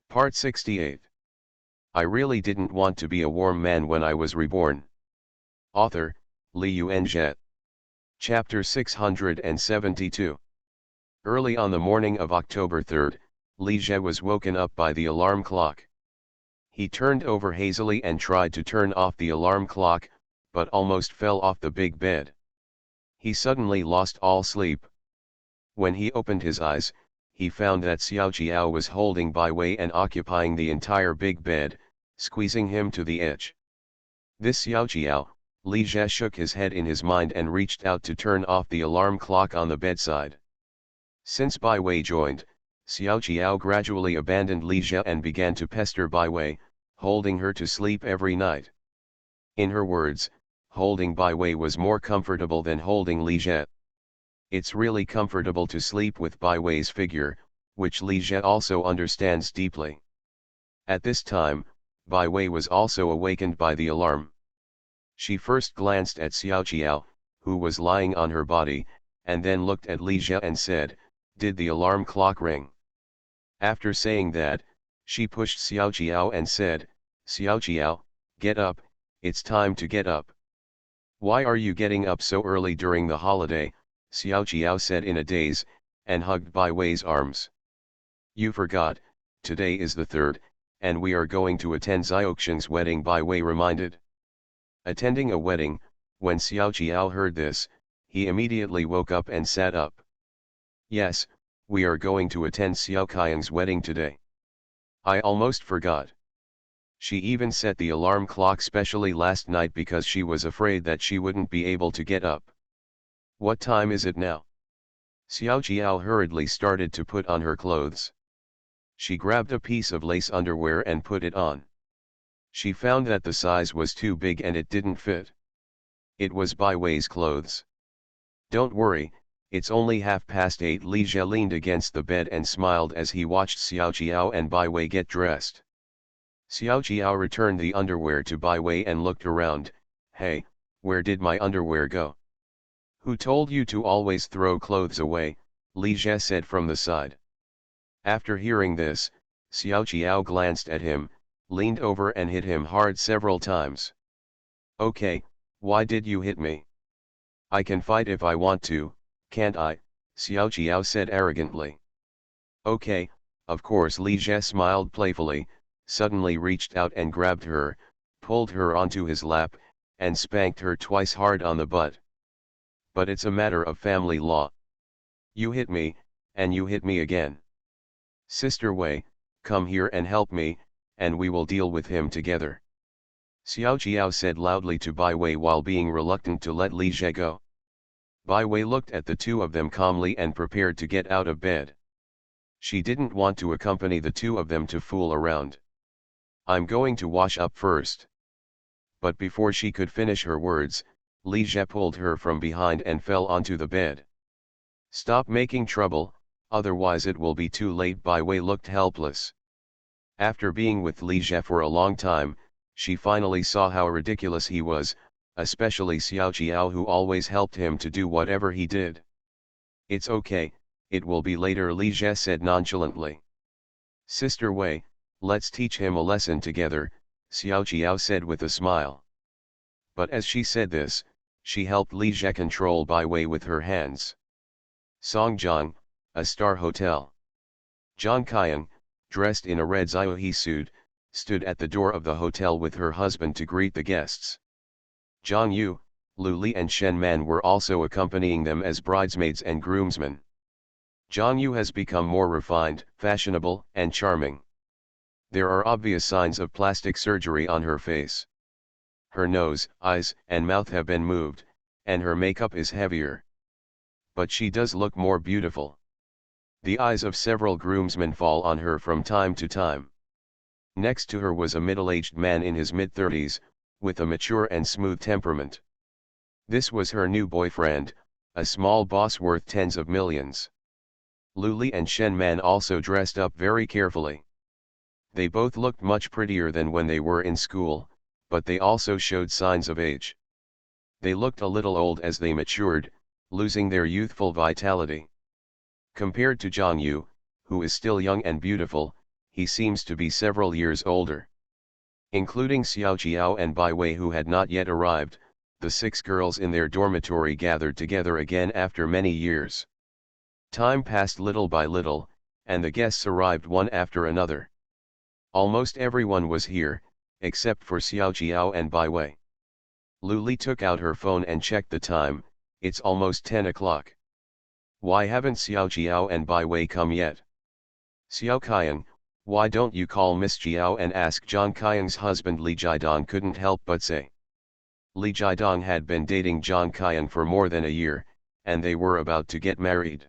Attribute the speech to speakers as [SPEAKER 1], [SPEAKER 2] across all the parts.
[SPEAKER 1] Part 68. I really didn't want to be a warm man when I was reborn. Author, Li Yuanzhe. Chapter 672. Early on the morning of October 3, Li Zhe was woken up by the alarm clock. He turned over hazily and tried to turn off the alarm clock, but almost fell off the big bed. He suddenly lost all sleep. When he opened his eyes, he found that Xiao Jiao was holding Bai Wei and occupying the entire big bed, squeezing him to the edge. This Xiao Jiao, Li Zhe shook his head in his mind and reached out to turn off the alarm clock on the bedside. Since Bai Wei joined, Xiao Jiao gradually abandoned Li Zhe and began to pester Bai Wei, holding her to sleep every night. In her words, holding Bai Wei was more comfortable than holding Li Zhe. It's really comfortable to sleep with Bai Wei's figure, which Li Zhe also understands deeply. At this time, Bai Wei was also awakened by the alarm. She first glanced at Xiao Jiao, who was lying on her body, and then looked at Li Zhe and said, "Did the alarm clock ring?" After saying that, she pushed Xiao Jiao and said, "Xiao Jiao, get up, it's time to get up." "Why are you getting up so early during the holiday?" Xiao Jiao said in a daze, and hugged Bai Wei's arms. "You forgot, today is the 3rd, and we are going to attend Xiaoxing's wedding," Bai Wei reminded. Attending a wedding, when Xiao Jiao heard this, he immediately woke up and sat up. "Yes, we are going to attend Xiao Qiang's wedding today. I almost forgot." She even set the alarm clock specially last night because she was afraid that she wouldn't be able to get up. "What time is it now?" Xiao Jiao hurriedly started to put on her clothes. She grabbed a piece of lace underwear and put it on. She found that the size was too big and it didn't fit. It was Bai Wei's clothes. "Don't worry, it's only 8:30. Li Zhe leaned against the bed and smiled as he watched Xiao Jiao and Bai Wei get dressed. Xiao Jiao returned the underwear to Bai Wei and looked around. "Hey, where did my underwear go?" "Who told you to always throw clothes away?" Li Zhe said from the side. After hearing this, Xiao Jiao glanced at him, leaned over and hit him hard several times. "Okay, why did you hit me?" "I can fight if I want to, can't I?" Xiao Jiao said arrogantly. "Okay, of course." Li Zhe smiled playfully, suddenly reached out and grabbed her, pulled her onto his lap, and spanked her twice hard on the butt. "But it's a matter of family law. You hit me, and you hit me again. Sister Wei, come here and help me, and we will deal with him together," Xiao Jiao said loudly to Bai Wei while being reluctant to let Li Zhe go. Bai Wei looked at the two of them calmly and prepared to get out of bed. She didn't want to accompany the two of them to fool around. "I'm going to wash up first." But before she could finish her words, Li Zhe pulled her from behind and fell onto the bed. "Stop making trouble, otherwise it will be too late." Bai Wei looked helpless. After being with Li Zhe for a long time, she finally saw how ridiculous he was, especially Xiao Jiao, who always helped him to do whatever he did. "It's okay, it will be later," Li Zhe said nonchalantly. "Sister Wei, let's teach him a lesson together," Xiao Jiao said with a smile. But as she said this, she helped Li Zhe control Bai Wei with her hands. Songjiang, a star hotel. Zhang Qiang, dressed in a red Ziohe suit, stood at the door of the hotel with her husband to greet the guests. Zhang Yu, Lu Li and Shen Man were also accompanying them as bridesmaids and groomsmen. Zhang Yu has become more refined, fashionable, and charming. There are obvious signs of plastic surgery on her face. Her nose, eyes, and mouth have been moved, and her makeup is heavier. But she does look more beautiful. The eyes of several groomsmen fall on her from time to time. Next to her was a middle-aged man in his mid-30s, with a mature and smooth temperament. This was her new boyfriend, a small boss worth tens of millions. Lu Li and Shen Man also dressed up very carefully. They both looked much prettier than when they were in school, but they also showed signs of age. They looked a little old as they matured, losing their youthful vitality. Compared to Zhang Yu, who is still young and beautiful, he seems to be several years older. Including Xiao Jiao and Bai Wei, who had not yet arrived, the 6 girls in their dormitory gathered together again after many years. Time passed little by little, and the guests arrived one after another. Almost everyone was here, except for Xiao Jiao and Bai Wei. Lu Li took out her phone and checked the time. It's almost 10 o'clock. Why haven't Xiao Jiao and Bai Wei come yet? Xiao Qian, why don't you call Miss Jiao and ask Zhang Qian's husband Li Jiadong couldn't help but say. Li Jiadong had been dating Zhang Qian for more than a year, and they were about to get married.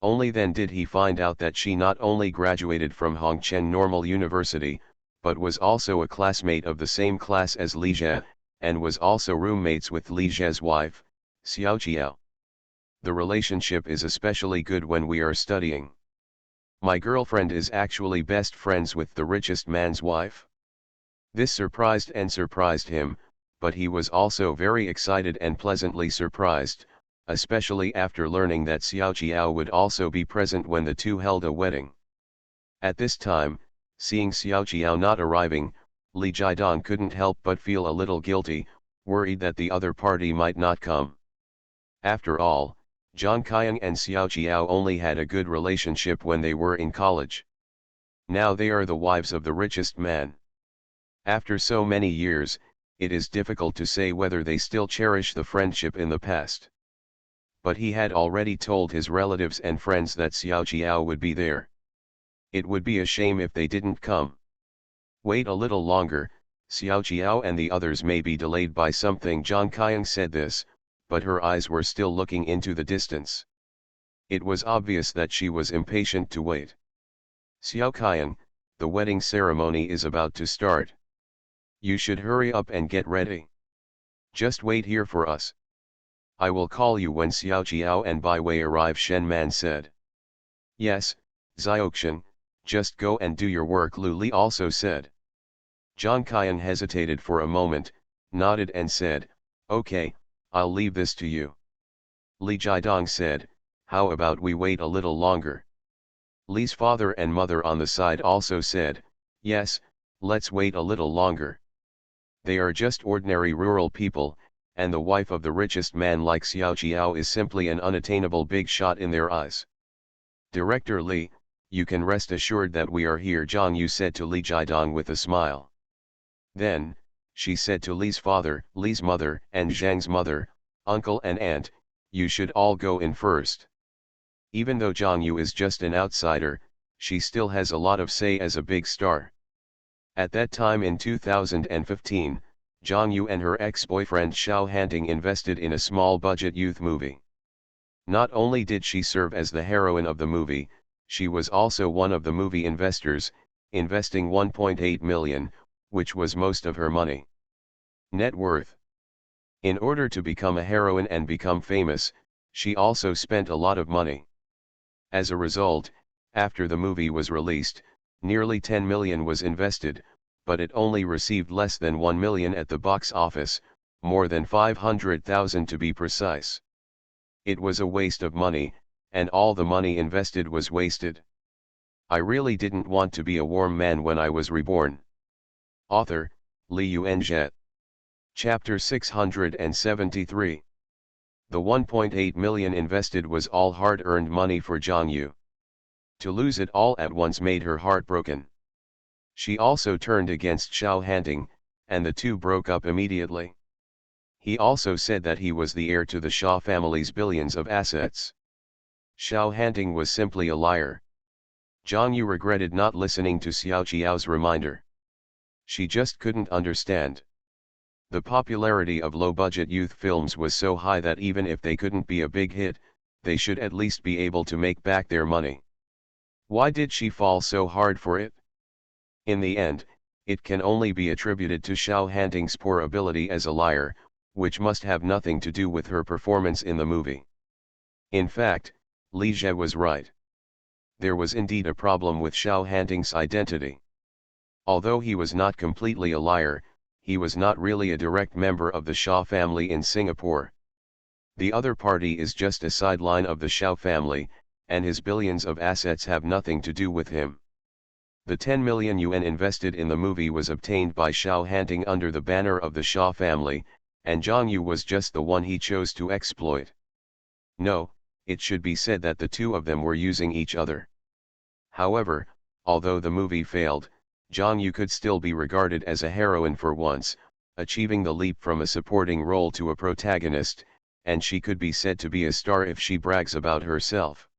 [SPEAKER 1] Only then did he find out that she not only graduated from Hongchen Normal University, but was also a classmate of the same class as Li Jie, and was also roommates with Li Jie's wife, Xiao Jiao. The relationship is especially good when we are studying. My girlfriend is actually best friends with the richest man's wife. This surprised him, but he was also very excited and pleasantly surprised, especially after learning that Xiao Jiao would also be present when the two held a wedding. At this time, seeing Xiao Jiao not arriving, Li Jiadong couldn't help but feel a little guilty, worried that the other party might not come. After all, Zhang Qian and Xiao Jiao only had a good relationship when they were in college. Now they are the wives of the richest man. After so many years, it is difficult to say whether they still cherish the friendship in the past. But he had already told his relatives and friends that Xiao Jiao would be there. It would be a shame if they didn't come. Wait a little longer, Xiao Jiao and the others may be delayed by something. Zhang Qian said this, but her eyes were still looking into the distance. It was obvious that she was impatient to wait. Xiao Qian, the wedding ceremony is about to start. You should hurry up and get ready. Just wait here for us. I will call you when Xiao Jiao and Bai Wei arrive, Shen Man said. Yes, Xiaoxian, just go and do your work, Lu Li also said. Zhang Qian hesitated for a moment, nodded and said, okay, I'll leave this to you. Li Jiadong said, how about we wait a little longer? Li's father and mother on the side also said, yes, let's wait a little longer. They are just ordinary rural people, and the wife of the richest man like Xiao Jiao is simply an unattainable big shot in their eyes. Director Li, you can rest assured that we are here, Zhang Yu said to Li Jiadong with a smile. Then, she said to Li's father, Li's mother, and Zhang's mother, uncle and aunt, you should all go in first. Even though Zhang Yu is just an outsider, she still has a lot of say as a big star. At that time in 2015, Zhang Yu and her ex-boyfriend Xiao Hanting invested in a small-budget youth movie. Not only did she serve as the heroine of the movie, she was also one of the movie investors, investing 1.8 million, which was most of her money. Net worth. In order to become a heroine and become famous, she also spent a lot of money. As a result, after the movie was released, nearly 10 million was invested, but it only received less than 1 million at the box office, more than 500,000 to be precise. It was a waste of money, and all the money invested was wasted. I really didn't want to be a warm man when I was reborn. Author, Li Yuanzhe. Chapter 673. The 1.8 million invested was all hard-earned money for Zhang Yu. To lose it all at once made her heartbroken. She also turned against Xiao Hanting, and the two broke up immediately. He also said that he was the heir to the Xia family's billions of assets. Xiao Hanting was simply a liar. Zhang Yu regretted not listening to Xiao Jiao's reminder. She just couldn't understand. The popularity of low-budget youth films was so high that even if they couldn't be a big hit, they should at least be able to make back their money. Why did she fall so hard for it? In the end, it can only be attributed to Xiao Hanting's poor ability as a liar, which must have nothing to do with her performance in the movie. In fact, Li Jie was right. There was indeed a problem with Xiao Hanting's identity. Although he was not completely a liar, he was not really a direct member of the Xia family in Singapore. The other party is just a sideline of the Xiao family, and his billions of assets have nothing to do with him. The 10 million yuan invested in the movie was obtained by Xiao Hanting under the banner of the Xia family, and Zhang Yu was just the one he chose to exploit. No, it should be said that the two of them were using each other. However, although the movie failed, Zhang Yu could still be regarded as a heroine for once, achieving the leap from a supporting role to a protagonist, and she could be said to be a star if she brags about herself.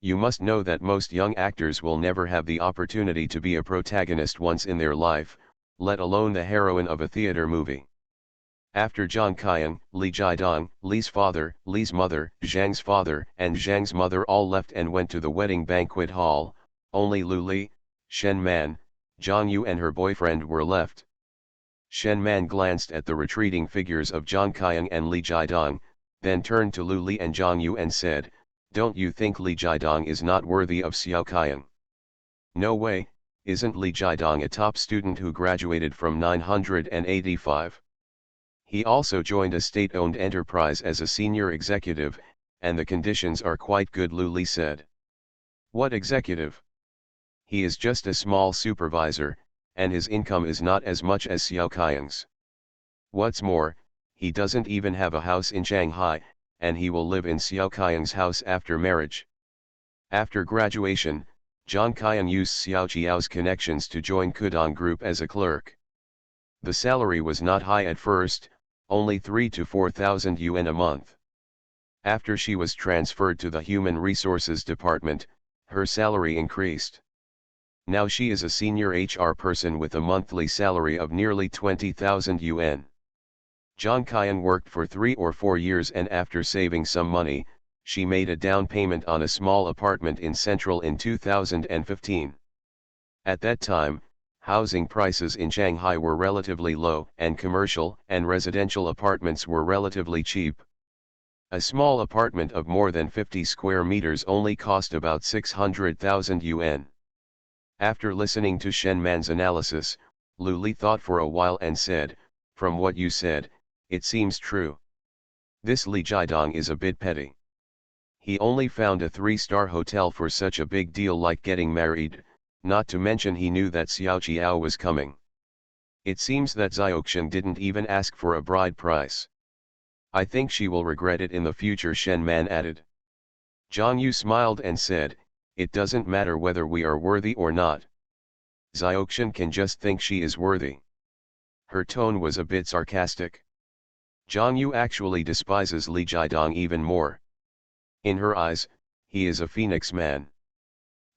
[SPEAKER 1] You must know that most young actors will never have the opportunity to be a protagonist once in their life, let alone the heroine of a theater movie. After Zhang Qiang, Li Jidong, Li's father, Li's mother, Zhang's father and Zhang's mother all left and went to the wedding banquet hall, only Lu Li, Shen Man, Zhang Yu and her boyfriend were left. Shen Man glanced at the retreating figures of Zhang Qiang and Li Jidong, then turned to Lu Li and Zhang Yu and said, "Don't you think Li Jidong is not worthy of Xiao Qiang?" "No way, isn't Li Jidong a top student who graduated from 985? He also joined a state-owned enterprise as a senior executive, and the conditions are quite good," Lu Li said. "What executive? He is just a small supervisor, and his income is not as much as Xiao Qiang's. What's more, he doesn't even have a house in Shanghai, and he will live in Xiao Qiang's house after marriage." After graduation, Zhang Qiang used Xiao Qiao's connections to join Kudong Group as a clerk. The salary was not high at first, only 3,000 to 4,000 yuan a month. After she was transferred to the Human Resources Department, her salary increased. Now she is a senior HR person with a monthly salary of nearly 20,000 yuan. Zhang Qian worked for 3 or 4 years, and after saving some money, she made a down payment on a small apartment in Central in 2015. At that time, housing prices in Shanghai were relatively low, and commercial and residential apartments were relatively cheap. A small apartment of more than 50 square meters only cost about 600,000 yuan. After listening to Shen Man's analysis, Lu Li thought for a while and said, "From what you said, it seems true. This Li Jidong is a bit petty. He only found a 3-star hotel for such a big deal like getting married, not to mention he knew that Xiao Qiao was coming. It seems that Xiaoxian didn't even ask for a bride price. I think she will regret it in the future," Shen Man added. Zhang Yu smiled and said, "It doesn't matter whether we are worthy or not. Xiaoxian can just think she is worthy." Her tone was a bit sarcastic. Zhang Yu actually despises Li Jidong even more. In her eyes, he is a phoenix man.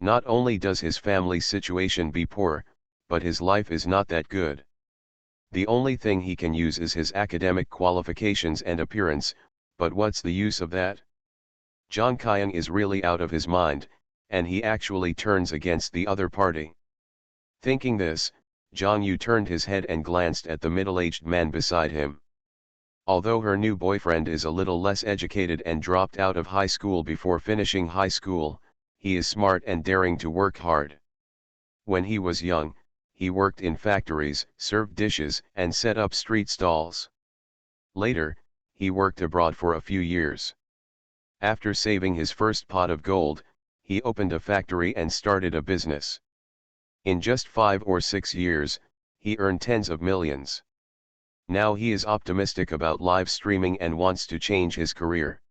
[SPEAKER 1] Not only does his family's situation be poor, but his life is not that good. The only thing he can use is his academic qualifications and appearance, but what's the use of that? Zhang Qiang is really out of his mind, and he actually turns against the other party. Thinking this, Zhang Yu turned his head and glanced at the middle-aged man beside him. Although her new boyfriend is a little less educated and dropped out of high school before finishing high school, he is smart and daring to work hard. When he was young, he worked in factories, served dishes, and set up street stalls. Later, he worked abroad for a few years. After saving his first pot of gold, he opened a factory and started a business. In just 5 or 6 years, he earned tens of millions. Now he is optimistic about live streaming and wants to change his career.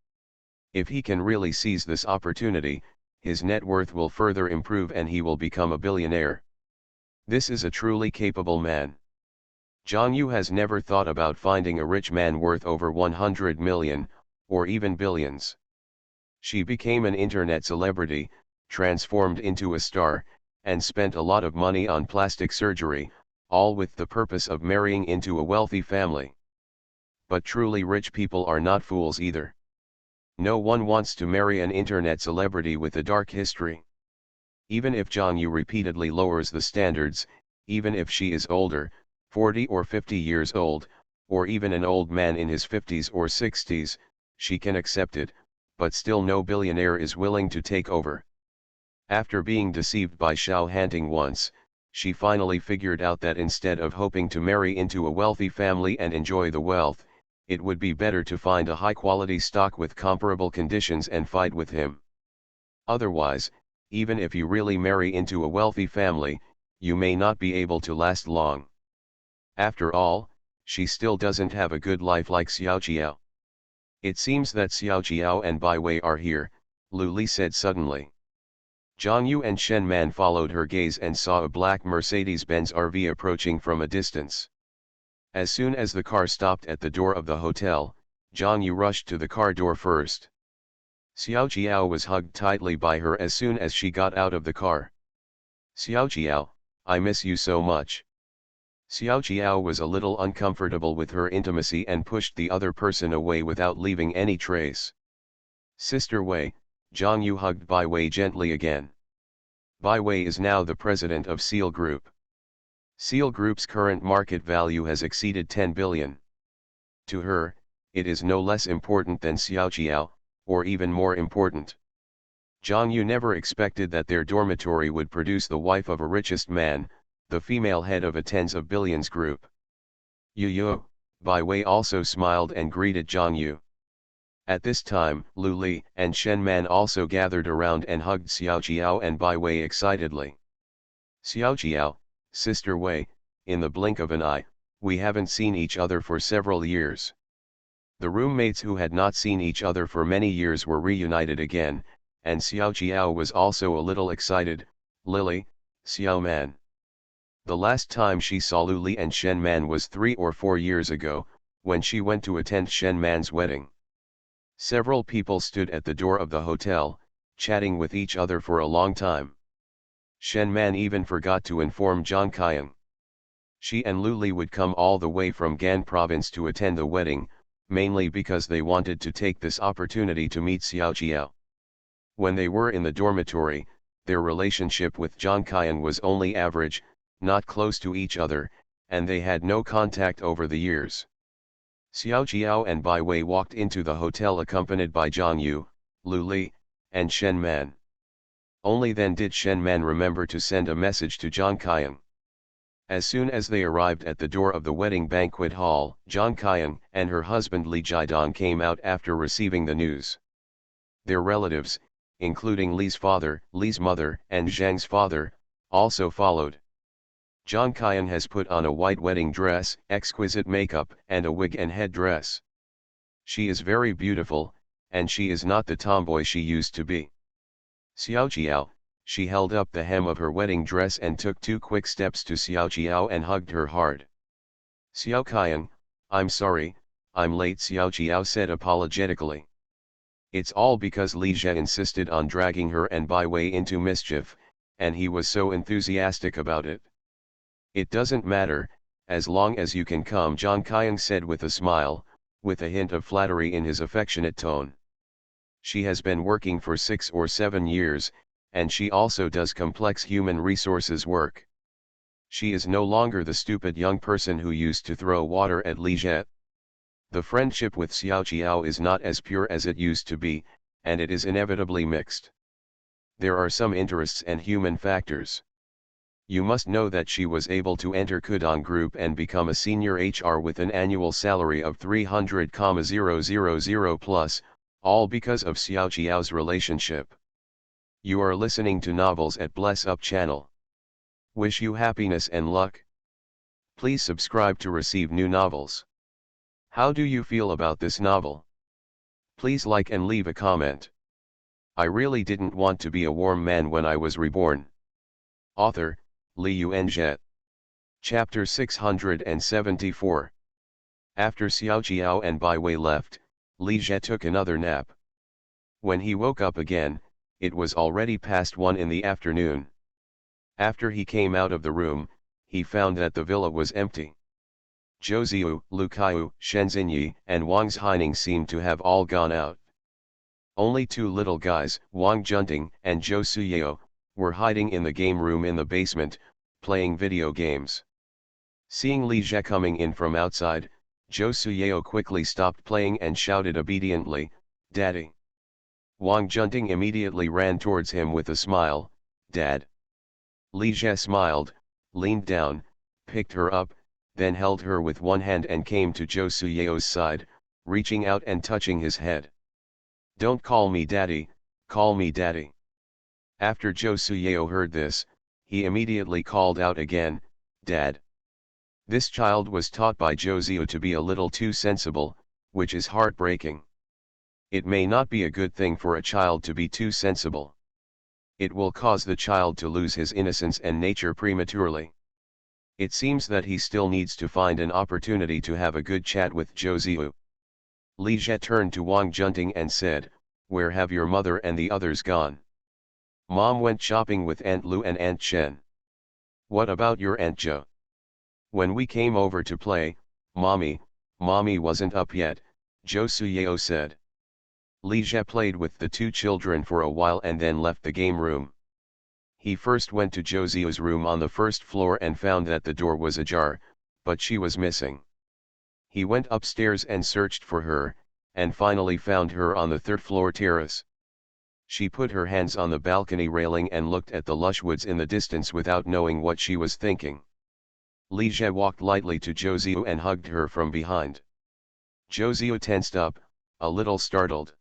[SPEAKER 1] If he can really seize this opportunity, his net worth will further improve and he will become a billionaire. This is a truly capable man. Zhang Yu has never thought about finding a rich man worth over 100 million, or even billions. She became an internet celebrity, transformed into a star, and spent a lot of money on plastic surgery, all with the purpose of marrying into a wealthy family. But truly rich people are not fools either. No one wants to marry an internet celebrity with a dark history. Even if Zhang Yu repeatedly lowers the standards, even if she is older, 40 or 50 years old, or even an old man in his 50s or 60s, she can accept it, but still no billionaire is willing to take over. After being deceived by Xiao Hanting once, she finally figured out that instead of hoping to marry into a wealthy family and enjoy the wealth, it would be better to find a high-quality stock with comparable conditions and fight with him. Otherwise, even if you really marry into a wealthy family, you may not be able to last long. After all, she still doesn't have a good life like Xiaojiao. It seems that Xiaojiao and Bai Wei are here, Lu Li said suddenly. Zhang Yu and Shen Man followed her gaze and saw a black Mercedes-Benz RV approaching from a distance. As soon as the car stopped at the door of the hotel, Zhang Yu rushed to the car door first. Xiaojiao was hugged tightly by her as soon as she got out of the car. Xiaojiao, I miss you so much. Xiaojiao was a little uncomfortable with her intimacy and pushed the other person away without leaving any trace. Sister Wei, Zhang Yu hugged Bai Wei gently again. Bai Wei is now the president of Seal Group. Seal Group's current market value has exceeded 10 billion. To her, it is no less important than Xiaojiao, or even more important. Zhang Yu never expected that their dormitory would produce the wife of a richest man, the female head of a tens of billions group. Yu, Bai Wei also smiled and greeted Zhang Yu. At this time, Lu Li and Shen Man also gathered around and hugged Xiaojiao and Bai Wei excitedly. Xiaojiao, Sister Wei, in the blink of an eye, we haven't seen each other for several years. The roommates who had not seen each other for many years were reunited again, and Xiaojiao was also a little excited. Lily, Xiao Man. The last time she saw Lu Li and Shen Man was 3 or 4 years ago, when she went to attend Shen Man's wedding. Several people stood at the door of the hotel, chatting with each other for a long time. Shen Man even forgot to inform Zhang Qiang. She and Lu Li would come all the way from Gan province to attend the wedding, mainly because they wanted to take this opportunity to meet Xiaojiao. When they were in the dormitory, their relationship with Zhang Qiang was only average, not close to each other, and they had no contact over the years. Xiaojiao and Bai Wei walked into the hotel accompanied by Zhang Yu, Lu Li, and Shen Man. Only then did Shen Man remember to send a message to Zhang Qiang. As soon as they arrived at the door of the wedding banquet hall, Zhang Qiang and her husband Li Jiadong came out after receiving the news. Their relatives, including Li's father, Li's mother, and Zhang's father, also followed. Zhang Qiang has put on a white wedding dress, exquisite makeup, and a wig and headdress. She is very beautiful, and she is not the tomboy she used to be. Xiaojiao, she held up the hem of her wedding dress and took 2 quick steps to Xiaojiao and hugged her hard. Xiao Qiang, I'm sorry, I'm late, Xiaojiao said apologetically. It's all because Li Jie insisted on dragging her and Bai Wei into mischief, and he was so enthusiastic about it. It doesn't matter, as long as you can come, Zhang Qiang said with a smile, with a hint of flattery in his affectionate tone. She has been working for 6 or 7 years, and she also does complex human resources work. She is no longer the stupid young person who used to throw water at Li Jie. The friendship with Xiaojiao is not as pure as it used to be, and it is inevitably mixed. There are some interests and human factors. You must know that she was able to enter Kudong Group and become a senior HR with an annual salary of 300,000 plus, all because of Xiaojiao's relationship. You are listening to Novels at Bless Up channel. Wish you happiness and luck. Please subscribe to receive new novels. How do you feel about this novel? Please like and leave a comment. I really didn't want to be a warm man when I was reborn. Author, Li Yuanzhe. Chapter 674. After Xiaojiao and Bai Wei left, Li Jie took another nap. When he woke up again, it was already past 1 in the afternoon. After he came out of the room, he found that the villa was empty. Zhou Ziyu, Lu Kaiyu, Shen Xinyi, and Wang Zhaining seemed to have all gone out. Only 2 little guys, Wang Junting and Zhou Suyeo, were hiding in the game room in the basement, playing video games. Seeing Li Jie coming in from outside, Zhou Suyeo quickly stopped playing and shouted obediently, "Daddy." Wang Junting immediately ran towards him with a smile, "Dad." Li Jie smiled, leaned down, picked her up, then held her with one hand and came to Zhou Suyeo's side, reaching out and touching his head. "Don't call me daddy, call me daddy." After Zhou Suyao heard this, he immediately called out again, "Dad." This child was taught by Zhou Ziyu to be a little too sensible, which is heartbreaking. It may not be a good thing for a child to be too sensible. It will cause the child to lose his innocence and nature prematurely. It seems that he still needs to find an opportunity to have a good chat with Zhou Ziyu. Li Jie turned to Wang Junting and said, "Where have your mother and the others gone?" "Mom went shopping with Aunt Lu and Aunt Chen." "What about your Aunt Zhou?" "When we came over to play, Mommy wasn't up yet," Zhou Suyao said. Li Jie played with the two children for a while and then left the game room. He first went to Zhou Ziyu's room on the first floor and found that the door was ajar, but she was missing. He went upstairs and searched for her, and finally found her on the third-floor terrace. She put her hands on the balcony railing and looked at the lush woods in the distance without knowing what she was thinking. Li Jie walked lightly to Zhou Ziyu and hugged her from behind. Zhou Ziyu tensed up, a little startled.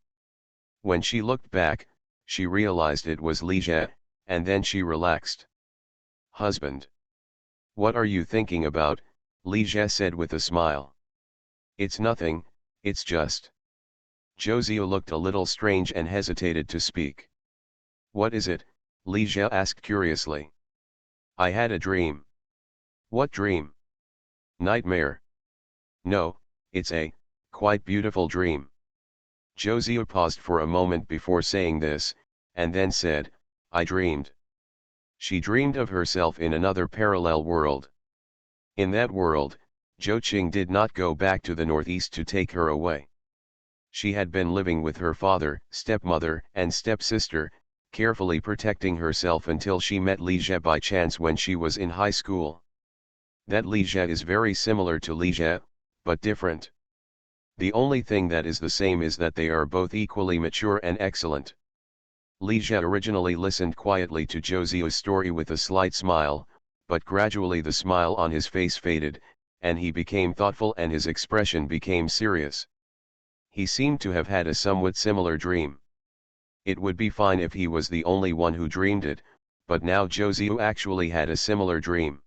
[SPEAKER 1] When she looked back, she realized it was Li Jie, and then she relaxed. "Husband. What are you thinking about?" Li Jie said with a smile. "It's nothing, it's just." Zhou Ziyu looked a little strange and hesitated to speak. "What is it?" Li Jie asked curiously. "I had a dream." "What dream?" "Nightmare." "No, it's a quite beautiful dream." Zhou Ziyu paused for a moment before saying this, and then said, "I dreamed." She dreamed of herself in another parallel world. In that world, Zhou Qing did not go back to the northeast to take her away. She had been living with her father, stepmother, and stepsister, carefully protecting herself until she met Li Jie by chance when she was in high school. That Li Jie is very similar to Li Jie, but different. The only thing that is the same is that they are both equally mature and excellent. Li Jie originally listened quietly to Zhou Ziyu's story with a slight smile, but gradually the smile on his face faded, and he became thoughtful and his expression became serious. He seemed to have had a somewhat similar dream. It would be fine if he was the only one who dreamed it, but now Zhou Ziyu actually had a similar dream.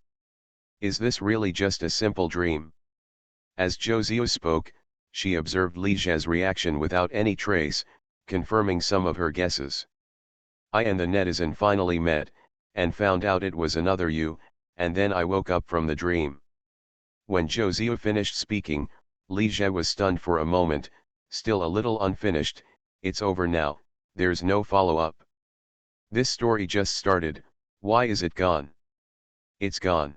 [SPEAKER 1] Is this really just a simple dream? As Zhou Ziyu spoke, she observed Li Jie's reaction without any trace, confirming some of her guesses. "I and the netizen finally met, and found out it was another you, and then I woke up from the dream." When Zhou Ziyu finished speaking, Li Jie was stunned for a moment, still a little unfinished. "It's over now, there's no follow-up." "This story just started, why is it gone?" "It's gone.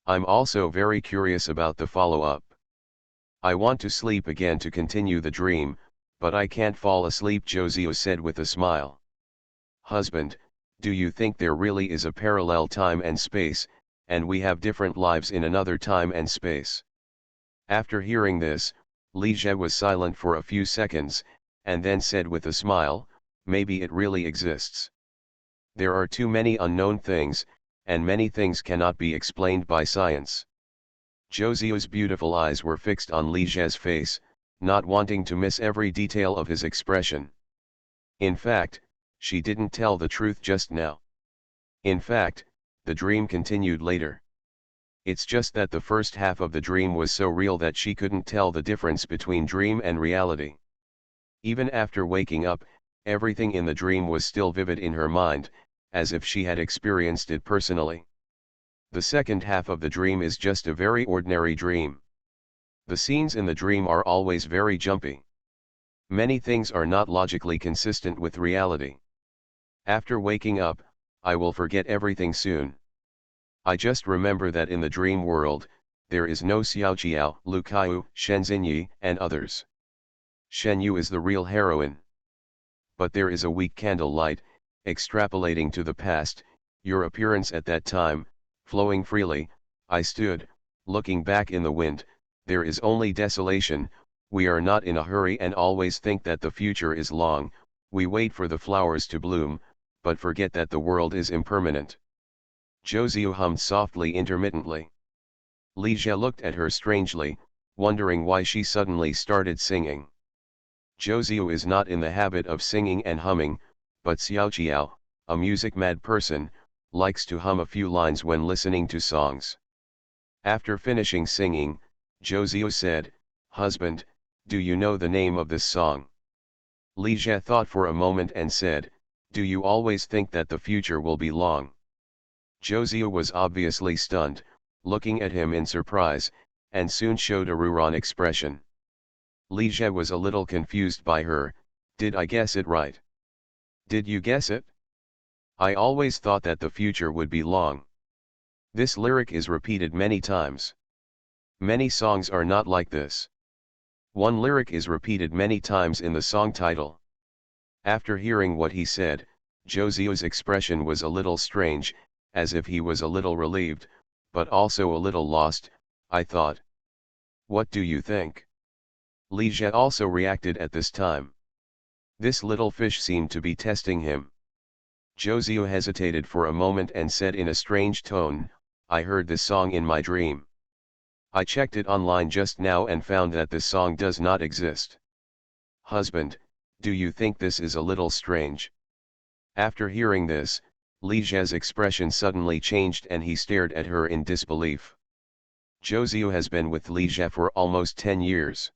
[SPEAKER 1] I'm also very curious about the follow-up. I want to sleep again to continue the dream, but I can't fall asleep," Zhou Ziyu said with a smile. "Husband, do you think there really is a parallel time and space, and we have different lives in another time and space?" After hearing this, Li Jie was silent for a few seconds, and then said with a smile, "Maybe it really exists. There are too many unknown things, and many things cannot be explained by science." Zhou Ziyu's beautiful eyes were fixed on Li Jie's face, not wanting to miss every detail of his expression. In fact, she didn't tell the truth just now. In fact, the dream continued later. It's just that the first half of the dream was so real that she couldn't tell the difference between dream and reality. Even after waking up, everything in the dream was still vivid in her mind, as if she had experienced it personally. The second half of the dream is just a very ordinary dream. The scenes in the dream are always very jumpy. Many things are not logically consistent with reality. After waking up, I will forget everything soon. I just remember that in the dream world, there is no Xiaoqiao, Lu Kaiyu, Shen Xinyi, and others. Shen Yu is the real heroine. But there is a weak candle light, extrapolating to the past, your appearance at that time, flowing freely. I stood, looking back in the wind, there is only desolation. We are not in a hurry and always think that the future is long. We wait for the flowers to bloom, but forget that the world is impermanent. Zhou Ziyu hummed softly intermittently. Li Jie looked at her strangely, wondering why she suddenly started singing. Zhou Ziyu is not in the habit of singing and humming, but Xiaoqiao, a music-mad person, likes to hum a few lines when listening to songs. After finishing singing, Josio said, "Husband, do you know the name of this song?" Li Jie thought for a moment and said, "Do you always think that the future will be long?" Josio was obviously stunned, looking at him in surprise, and soon showed a Ruron expression. Li Jie was a little confused by her. "Did I guess it right?" "Did you guess it? I always thought that the future would be long." This lyric is repeated many times. Many songs are not like this. One lyric is repeated many times in the song title. After hearing what he said, Josio's expression was a little strange, as if he was a little relieved, but also a little lost, I thought. "What do you think?" Li Jie also reacted at this time. This little fish seemed to be testing him. Josio hesitated for a moment and said in a strange tone, "I heard this song in my dream. I checked it online just now and found that this song does not exist. Husband, do you think this is a little strange?" After hearing this, Li Jie's expression suddenly changed and he stared at her in disbelief. Josio has been with Li Jie for almost 10 years.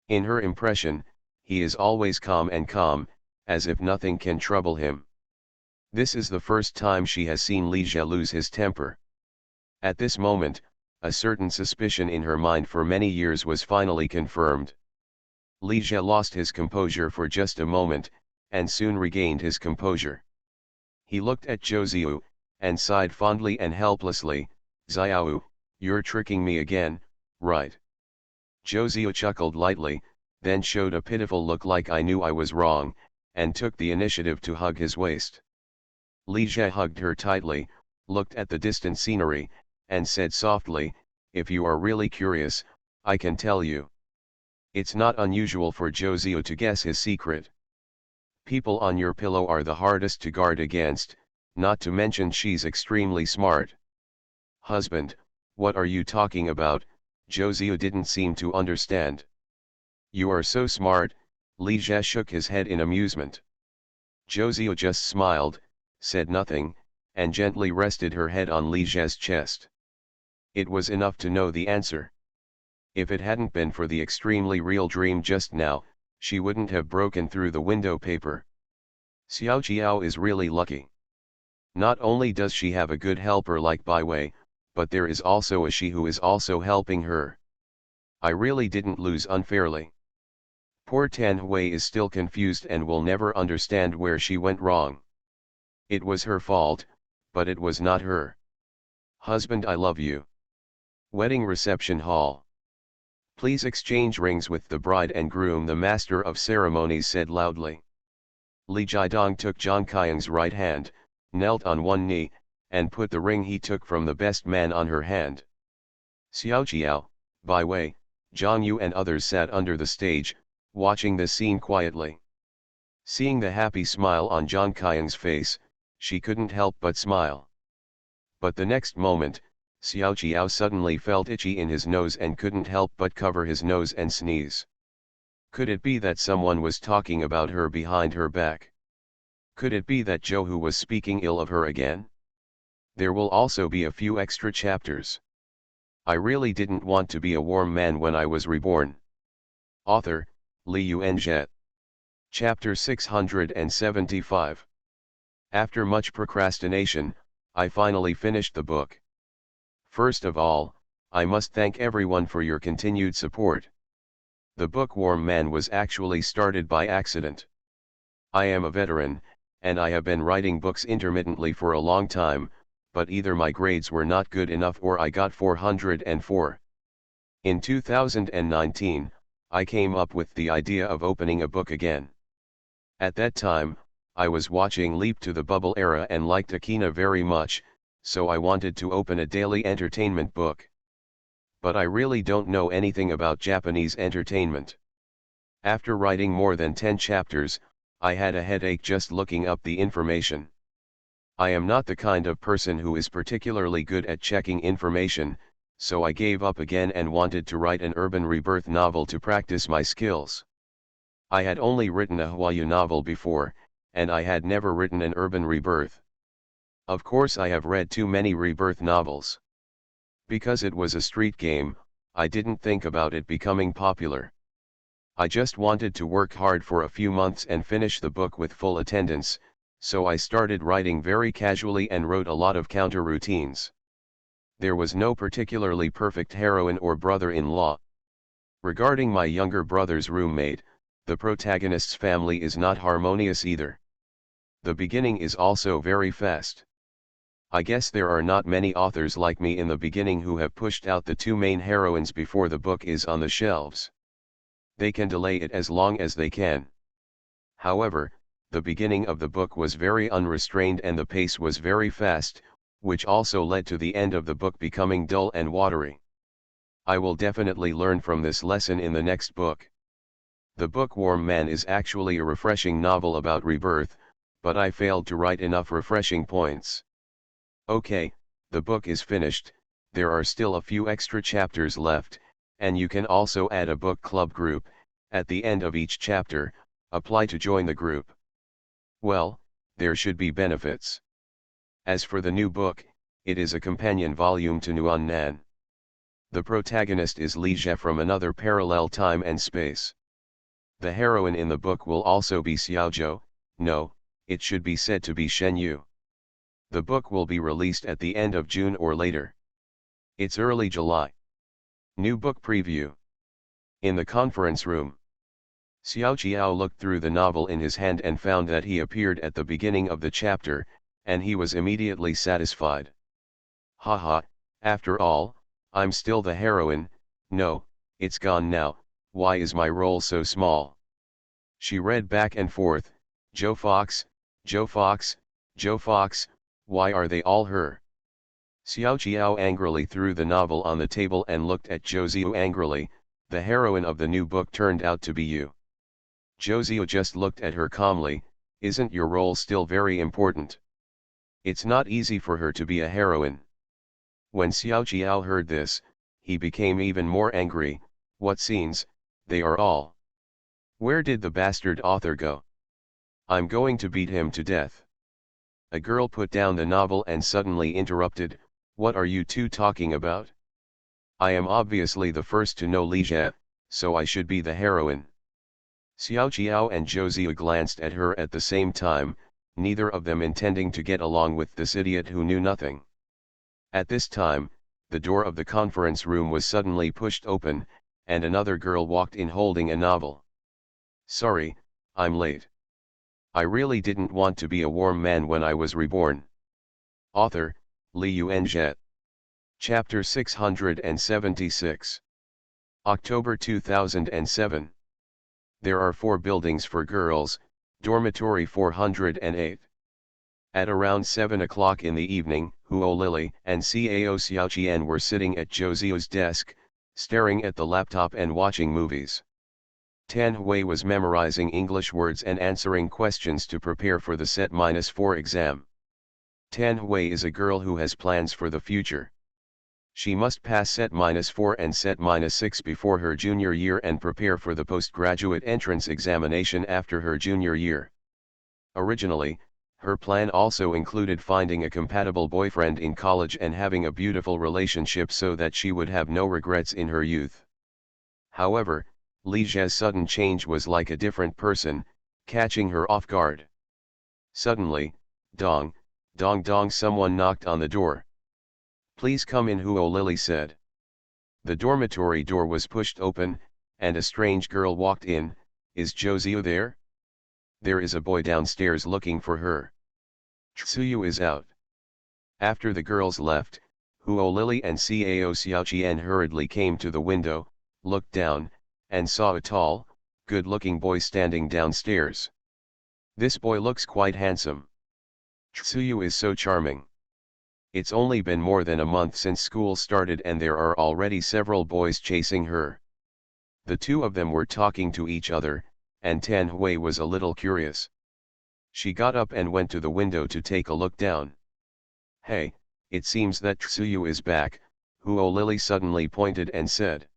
[SPEAKER 1] In her impression, he is always calm, as if nothing can trouble him. This is the first time she has seen Li Jie lose his temper. At this moment, a certain suspicion in her mind for many years was finally confirmed. Li Jie lost his composure for just a moment, and soon regained his composure. He looked at Josio, and sighed fondly and helplessly, "Xiao, you're tricking me again, right?" Josio chuckled lightly, then showed a pitiful look like I knew I was wrong, and took the initiative to hug his waist. Li Jie hugged her tightly, looked at the distant scenery, and said softly, "If you are really curious, I can tell you." It's not unusual for Josio to guess his secret. People on your pillow are the hardest to guard against, not to mention she's extremely smart. "Husband, what are you talking about?" Josio didn't seem to understand. "You are so smart," Li Jie shook his head in amusement. Josio just smiled, said nothing, and gently rested her head on Li Jie's chest. It was enough to know the answer. If it hadn't been for the extremely real dream just now, she wouldn't have broken through the window paper. Xiao Qiao is really lucky. Not only does she have a good helper like Bai Wei, but there is also a she who is also helping her. I really didn't lose unfairly. Poor Tan Hui is still confused and will never understand where she went wrong. It was her fault, but it was not her. Husband, I love you. Wedding reception hall. "Please exchange rings with the bride and groom," the master of ceremonies said loudly. Li Jidong took Zhang Qiang's right hand, knelt on one knee, and put the ring he took from the best man on her hand. Xiao Qiao, Bai Wei, Zhang Yu and others sat under the stage, watching this scene quietly. Seeing the happy smile on Zhang Qiang's face, she couldn't help but smile. But the next moment, Xiao Qiao suddenly felt itchy in his nose and couldn't help but cover his nose and sneeze. Could it be that someone was talking about her behind her back? Could it be that Zhou Hu was speaking ill of her again? There will also be a few extra chapters. I really didn't want to be a warm man when I was reborn. Author, Li Yuanzhe. Chapter 675. After much procrastination, I finally finished the book. First of all, I must thank everyone for your continued support. The bookworm man was actually started by accident. I am a veteran, and I have been writing books intermittently for a long time, but either my grades were not good enough or I got 404. In 2019, I came up with the idea of opening a book again. At that time, I was watching Leap to the Bubble Era and liked Akina very much, so I wanted to open a daily entertainment book. But I really don't know anything about Japanese entertainment. After writing more than 10 chapters, I had a headache just looking up the information. I am not the kind of person who is particularly good at checking information, so I gave up again and wanted to write an urban rebirth novel to practice my skills. I had only written a Hwayou novel before, and I had never written an urban rebirth. Of course I have read too many rebirth novels. Because it was a street game, I didn't think about it becoming popular. I just wanted to work hard for a few months and finish the book with full attendance, so I started writing very casually and wrote a lot of counter routines. There was no particularly perfect heroine or brother-in-law. Regarding my younger brother's roommate, the protagonist's family is not harmonious either. The beginning is also very fast. I guess there are not many authors like me in the beginning who have pushed out the two main heroines before the book is on the shelves. They can delay it as long as they can. However, the beginning of the book was very unrestrained and the pace was very fast, which also led to the end of the book becoming dull and watery. I will definitely learn from this lesson in the next book. The book Warm Man is actually a refreshing novel about rebirth, but I failed to write enough refreshing points. Okay, the book is finished, there are still a few extra chapters left, and you can also add a book club group. At the end of each chapter, apply to join the group. Well, there should be benefits. As for the new book, it is a companion volume to Nuan Nan. The protagonist is Li Jie from another parallel time and space. The heroine in the book will also be Xiaozhou, no, it should be said to be Shen Yu. The book will be released at the end of June or later. It's early July. New book preview. In the conference room. Xiao Qiao looked through the novel in his hand and found that he appeared at the beginning of the chapter, and he was immediately satisfied. Haha, after all, I'm still the heroine. No, it's gone now, why is my role so small? She read back and forth, Joe Fox, Joe Fox, Joe Fox, why are they all her? Xiao Qiao angrily threw the novel on the table and looked at Zhou Ziyu angrily. The heroine of the new book turned out to be you. Zhou Ziyu just looked at her calmly, isn't your role still very important? It's not easy for her to be a heroine. When Xiao Qiao heard this, he became even more angry. What scenes, they are all. Where did the bastard author go? I'm going to beat him to death. A girl put down the novel and suddenly interrupted, what are you two talking about? I am obviously the first to know Li Jie, so I should be the heroine. Xiao Qiao and Zhou Ziyu glanced at her at the same time, neither of them intending to get along with this idiot who knew nothing. At this time, the door of the conference room was suddenly pushed open, and another girl walked in holding a novel. Sorry, I'm late. I really didn't want to be a warm man when I was reborn. Author, Li Yuanzhe. Chapter 676. October 2007. There are 4 buildings for girls, dormitory 408. At around 7 o'clock in the evening, Huo Lily and Cao Xiaoqian were sitting at Zhou Ziyu's desk, staring at the laptop and watching movies. Tan Hui was memorizing English words and answering questions to prepare for the Set-4 exam. Tan Hui is a girl who has plans for the future. She must pass Set-4 and Set-6 before her junior year and prepare for the postgraduate entrance examination after her junior year. Originally, her plan also included finding a compatible boyfriend in college and having a beautiful relationship so that she would have no regrets in her youth. However, Li Jie's sudden change was like a different person, catching her off guard. Suddenly, dong, dong dong, someone knocked on the door. Please come in, Huo Lily said. The dormitory door was pushed open, and a strange girl walked in. Is Zhou Ziyu there? There is a boy downstairs looking for her. Tsuyu is out. After the girls left, Huo Lily and Cao Xiaoqian hurriedly came to the window, looked down, and saw a tall, good-looking boy standing downstairs. This boy looks quite handsome. Tsuyu is so charming. It's only been more than a month since school started and there are already several boys chasing her. The two of them were talking to each other, and Tan Hui was a little curious. She got up and went to the window to take a look down. Hey, it seems that Tsuyu is back, Huo Lily suddenly pointed and said.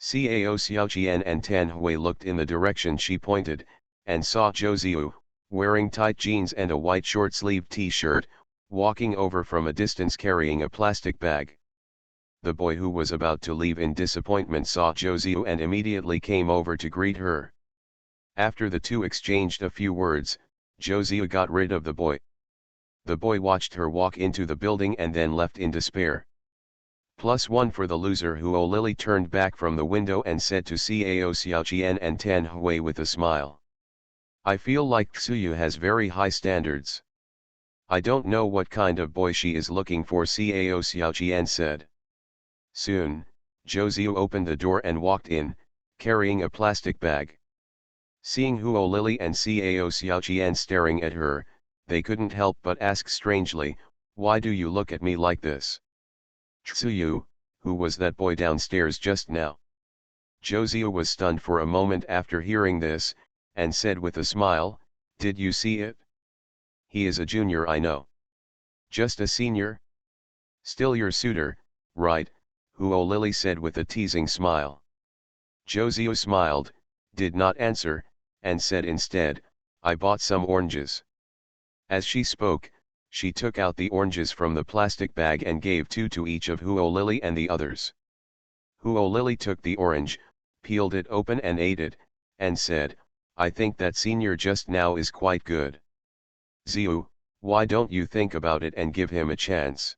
[SPEAKER 1] Cao Xiaoqian and Tan Hui looked in the direction she pointed, and saw Zhou Ziyu, wearing tight jeans and a white short-sleeved t-shirt, walking over from a distance carrying a plastic bag. The boy who was about to leave in disappointment saw Josio and immediately came over to greet her. After the two exchanged a few words, Josio got rid of the boy. The boy watched her walk into the building and then left in despair. +1 for the loser. Huo Lily turned back from the window and said to Cao Xiaoqian and Tan Hui with a smile. I feel like Xuyu has very high standards. I don't know what kind of boy she is looking for, Cao Xiaoqian said. Soon, Josio opened the door and walked in, carrying a plastic bag. Seeing Huo Lily and Cao Xiaoqian staring at her, they couldn't help but ask strangely, why do you look at me like this? Xuyu, who was that boy downstairs just now? Josio was stunned for a moment after hearing this, and said with a smile, did you see it? He is a junior, I know. Just a senior? Still your suitor, right? Huo Lily said with a teasing smile. Josio smiled, did not answer, and said instead, I bought some oranges. As she spoke, she took out the oranges from the plastic bag and gave two to each of Huo Lily and the others. Huo Lily took the orange, peeled it open and ate it, and said, I think that senior just now is quite good. Ziu, why don't you think about it and give him a chance?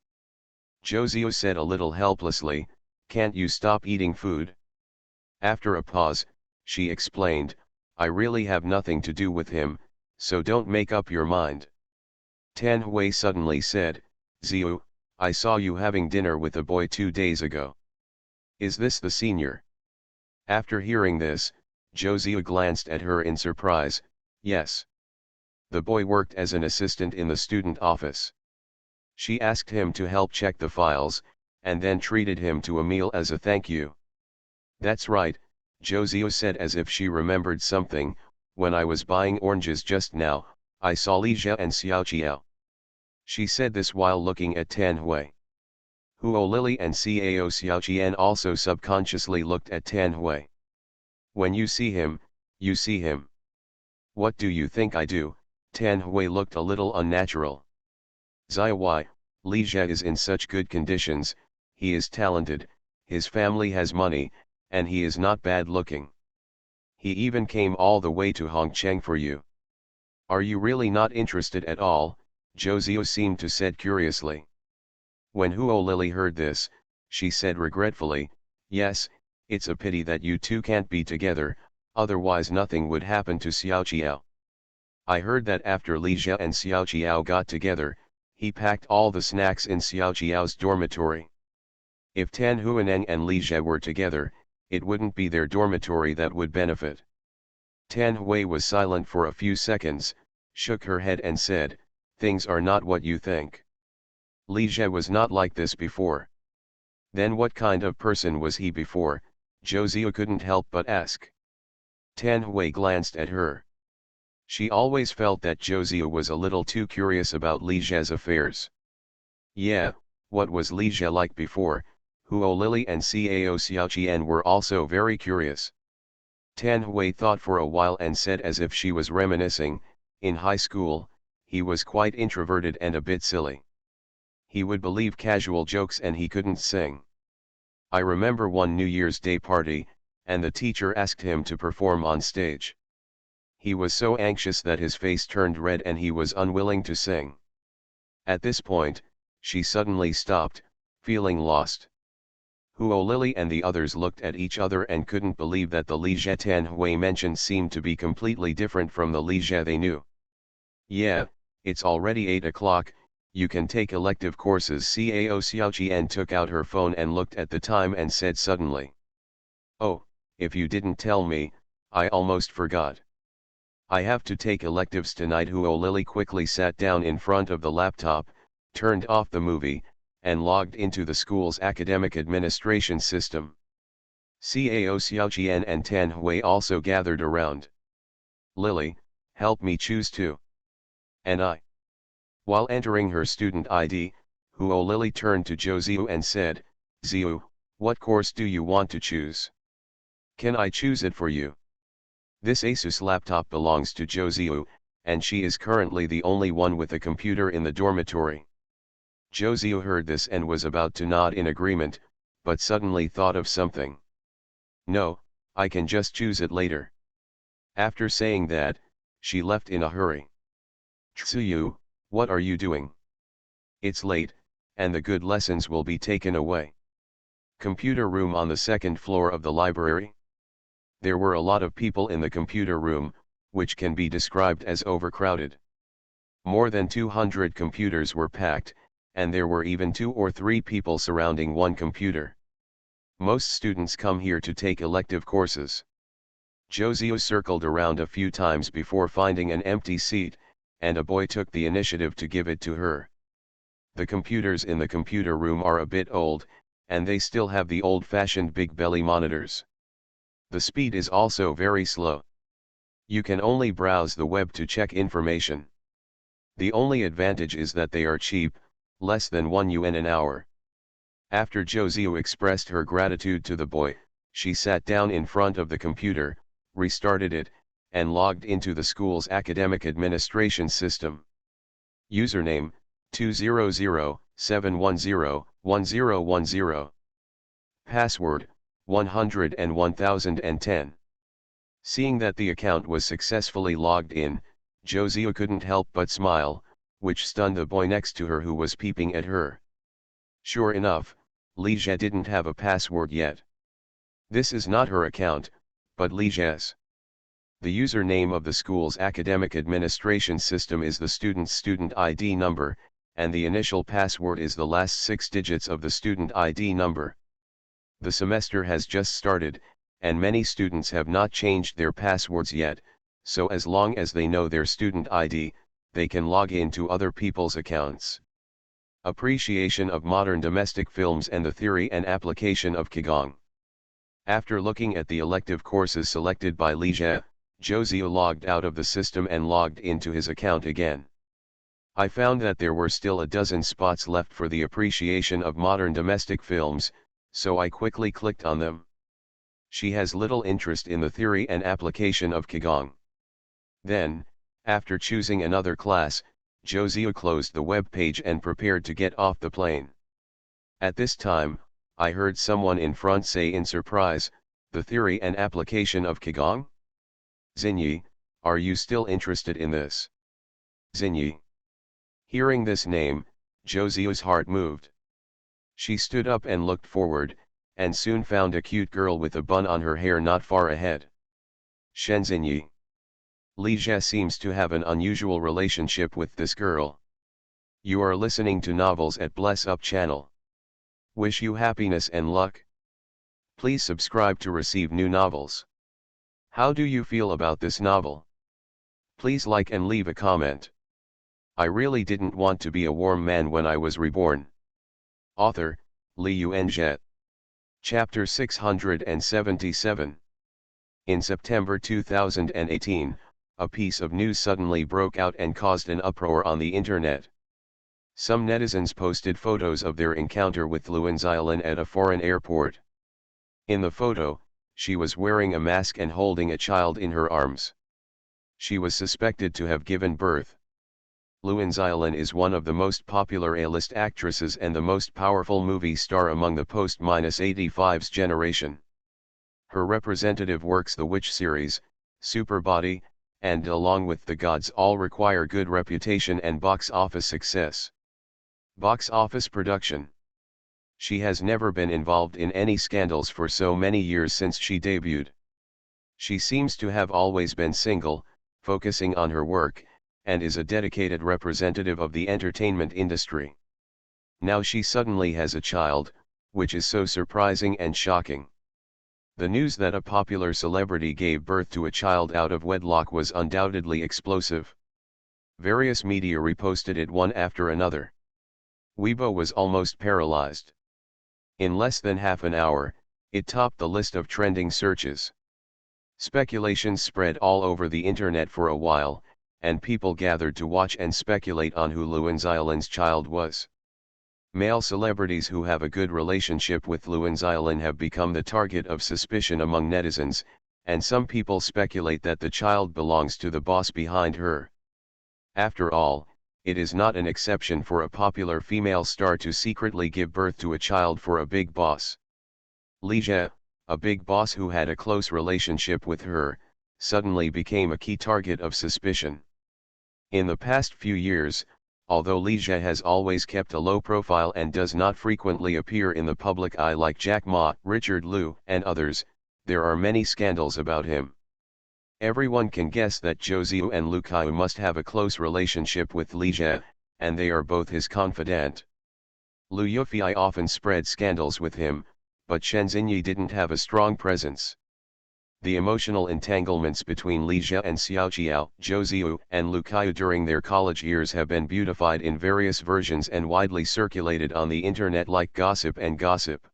[SPEAKER 1] Josio said a little helplessly, can't you stop eating food? After a pause, she explained, I really have nothing to do with him, so don't make up your mind. Tan Hui suddenly said, Ziu, I saw you having dinner with a boy 2 days ago. Is this the senior? After hearing this, Josio glanced at her in surprise, yes. The boy worked as an assistant in the student office. She asked him to help check the files, and then treated him to a meal as a thank you. That's right, Josio said as if she remembered something, when I was buying oranges just now, I saw Li Jia and Xiao Qiao. She said this while looking at Tan Hui. Huo Lily and Cao Xiaoqian also subconsciously looked at Tan Hui. When you see him, you see him. What do you think I do? Tan Hui looked a little unnatural. Zai, Li Jia is in such good conditions, he is talented, his family has money, and he is not bad looking. He even came all the way to Hongcheng for you. Are you really not interested at all? Josio seemed to said curiously. When Huo Lily heard this, she said regretfully, yes, it's a pity that you two can't be together, otherwise nothing would happen to Xiao Qiao. I heard that after Li Jia and Xiao Qiao got together, he packed all the snacks in Xiao Qiao's dormitory. If Tan Huaneng and Li Jia were together, it wouldn't be their dormitory that would benefit. Tan Hui was silent for a few seconds, shook her head and said, things are not what you think. Li Jia was not like this before. Then what kind of person was he before? Josio couldn't help but ask. Tan Hui glanced at her. She always felt that Josio was a little too curious about Li Jia's affairs. Yeah, what was Li Jia like before? Huo Lily and Cao Xiaoqian were also very curious. Tan Hui thought for a while and said as if she was reminiscing, in high school, he was quite introverted and a bit silly. He would believe casual jokes and he couldn't sing. I remember one New Year's Day party, and the teacher asked him to perform on stage. He was so anxious that his face turned red and he was unwilling to sing. At this point, she suddenly stopped, feeling lost. Huo Lily and the others looked at each other and couldn't believe that the Li Jia Tan Hui mentioned seemed to be completely different from the Li Jia they knew. Yeah, it's already 8 o'clock, you can take elective courses. Cao Xiaoqian took out her phone and looked at the time and said suddenly. Oh, if you didn't tell me, I almost forgot. I have to take electives tonight. Huo Lily quickly sat down in front of the laptop, turned off the movie, and logged into the school's academic administration system. Cao Xiaoqian and Tan Hui also gathered around. Lily, help me choose two. And I. While entering her student ID, Huo Lily turned to Josio and said, Ziu, what course do you want to choose? Can I choose it for you? This Asus laptop belongs to Josio, and she is currently the only one with a computer in the dormitory. Josio heard this and was about to nod in agreement, but suddenly thought of something. No, I can just choose it later. After saying that, she left in a hurry. Tsuyu, what are you doing? It's late, and the good lessons will be taken away. Computer room on the second floor of the library. There were a lot of people in the computer room, which can be described as overcrowded. More than 200 computers were packed, and there were even 2 or 3 people surrounding one computer. Most students come here to take elective courses. Josio circled around a few times before finding an empty seat, and a boy took the initiative to give it to her. The computers in the computer room are a bit old, and they still have the old-fashioned big belly monitors. The speed is also very slow. You can only browse the web to check information. The only advantage is that they are cheap, less than 1 yuan an hour. After Josio expressed her gratitude to the boy, she sat down in front of the computer, restarted it, and logged into the school's academic administration system. Username, 200-710-1010. Password, 101,010. Seeing that the account was successfully logged in, Josio couldn't help but smile, which stunned the boy next to her who was peeping at her. Sure enough, Ligia didn't have a password yet. This is not her account, but Ligia's. The username of the school's academic administration system is the student's student ID number, and the initial password is the last 6 digits of the student ID number. The semester has just started, and many students have not changed their passwords yet, so as long as they know their student ID, they can log in to other people's accounts. Appreciation of modern domestic films and the theory and application of Qigong. After looking at the elective courses selected by Ligia, Josio logged out of the system and logged into his account again. I found that there were still a dozen spots left for the appreciation of modern domestic films, so I quickly clicked on them. She has little interest in the theory and application of Qigong. Then, after choosing another class, Josio closed the web page and prepared to get off the plane. At this time, I heard someone in front say in surprise, "The theory and application of Qigong? Xinyi, are you still interested in this?" Xinyi. Hearing this name, Josio's heart moved. She stood up and looked forward, and soon found a cute girl with a bun on her hair not far ahead. Shen Xinyi. Ligia seems to have an unusual relationship with this girl. You are listening to Novels at Bless Up channel. Wish you happiness and luck. Please subscribe to receive new novels. How do you feel about this novel? Please like and leave a comment. I really didn't want to be a warm man when I was reborn. Author, Li Yuanzhe. Chapter 677. In September 2018, a piece of news suddenly broke out and caused an uproar on the internet. Some netizens posted photos of their encounter with Luan Xiaolin at a foreign airport. In the photo, she was wearing a mask and holding a child in her arms. She was suspected to have given birth. Luan Xiaolin is one of the most popular A-list actresses and the most powerful movie star among the post-85's generation. Her representative works The Witch series, Super Body, and along with The Gods all require good reputation and box office success. Box office production. She has never been involved in any scandals for so many years since she debuted. She seems to have always been single, focusing on her work, and is a dedicated representative of the entertainment industry. Now she suddenly has a child, which is so surprising and shocking. The news that a popular celebrity gave birth to a child out of wedlock was undoubtedly explosive. Various media reposted it one after another. Weibo was almost paralyzed. In less than half an hour, it topped the list of trending searches. Speculations spread all over the internet for a while, and people gathered to watch and speculate on who Luan Xiaolin's child was. Male celebrities who have a good relationship with Luan Xiaolin have become the target of suspicion among netizens, and some people speculate that the child belongs to the boss behind her. After all, it is not an exception for a popular female star to secretly give birth to a child for a big boss. Lee Jia, a big boss who had a close relationship with her, suddenly became a key target of suspicion. In the past few years, although Lee Jia has always kept a low profile and does not frequently appear in the public eye like Jack Ma, Richard Liu, and others, there are many scandals about him. Everyone can guess that Zhou Ziyu and Lu Kaiyu must have a close relationship with Li Jie, and they are both his confidant. Lu Yufei often spread scandals with him, but Shen Xinyi didn't have a strong presence. The emotional entanglements between Li Jie and Xiao Qiao, Zhou Ziyu, and Lu Kaiyu during their college years have been beautified in various versions and widely circulated on the internet like gossip and gossip.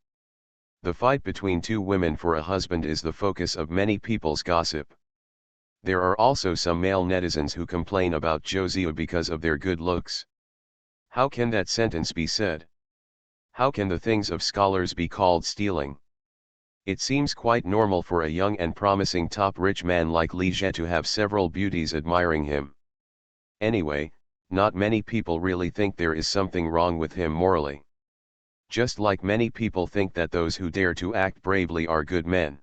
[SPEAKER 1] The fight between two women for a husband is the focus of many people's gossip. There are also some male netizens who complain about Zhou Ziyu because of their good looks. How can that sentence be said? How can the things of scholars be called stealing? It seems quite normal for a young and promising top rich man like Li Jie to have several beauties admiring him. Anyway, not many people really think there is something wrong with him morally. Just like many people think that those who dare to act bravely are good men.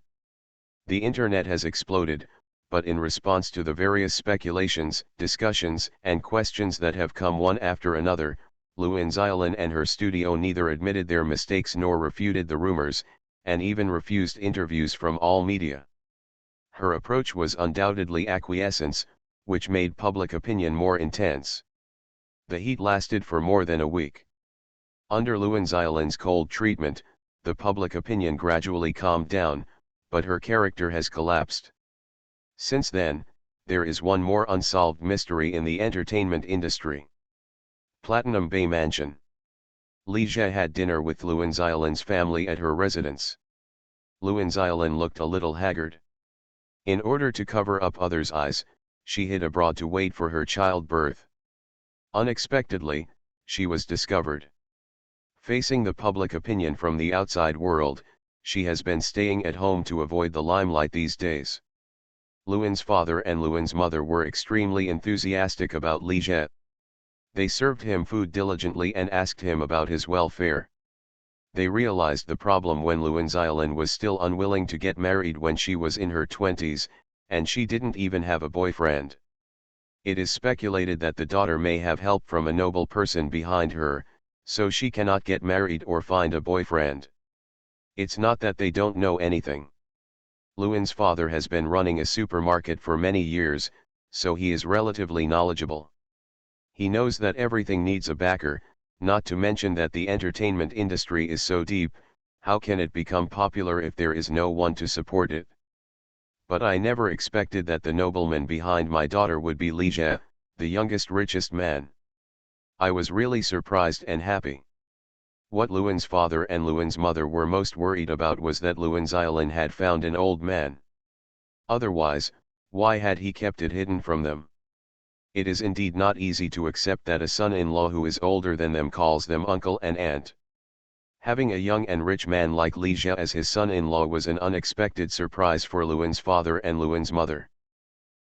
[SPEAKER 1] The internet has exploded, but in response to the various speculations, discussions, and questions that have come one after another, Luan Xiaolin and her studio neither admitted their mistakes nor refuted the rumors, and even refused interviews from all media. Her approach was undoubtedly acquiescence, which made public opinion more intense. The heat lasted for more than a week. Under Luan Xiaolin's cold treatment, the public opinion gradually calmed down, but her character has collapsed. Since then, there is one more unsolved mystery in the entertainment industry. Platinum Bay Mansion. Li Jie had dinner with Luan Xiaolin's family at her residence. Luan Xiaolin looked a little haggard. In order to cover up others' eyes, she hid abroad to wait for her childbirth. Unexpectedly, she was discovered. Facing the public opinion from the outside world, she has been staying at home to avoid the limelight these days. Luan's father and Luan's mother were extremely enthusiastic about Li Jie. They served him food diligently and asked him about his welfare. They realized the problem when Luan Xiaolin was still unwilling to get married when she was in her 20s, and she didn't even have a boyfriend. It is speculated that the daughter may have help from a noble person behind her, so she cannot get married or find a boyfriend. It's not that they don't know anything. Luan's father has been running a supermarket for many years, so he is relatively knowledgeable. He knows that everything needs a backer, not to mention that the entertainment industry is so deep, how can it become popular if there is no one to support it? But I never expected that the nobleman behind my daughter would be Li Jie, the youngest richest man. I was really surprised and happy. What Luan's father and Luan's mother were most worried about was that Luan Xiaolin had found an old man. Otherwise, why had he kept it hidden from them? It is indeed not easy to accept that a son-in-law who is older than them calls them uncle and aunt. Having a young and rich man like Li Jie as his son-in-law was an unexpected surprise for Luan's father and Luan's mother.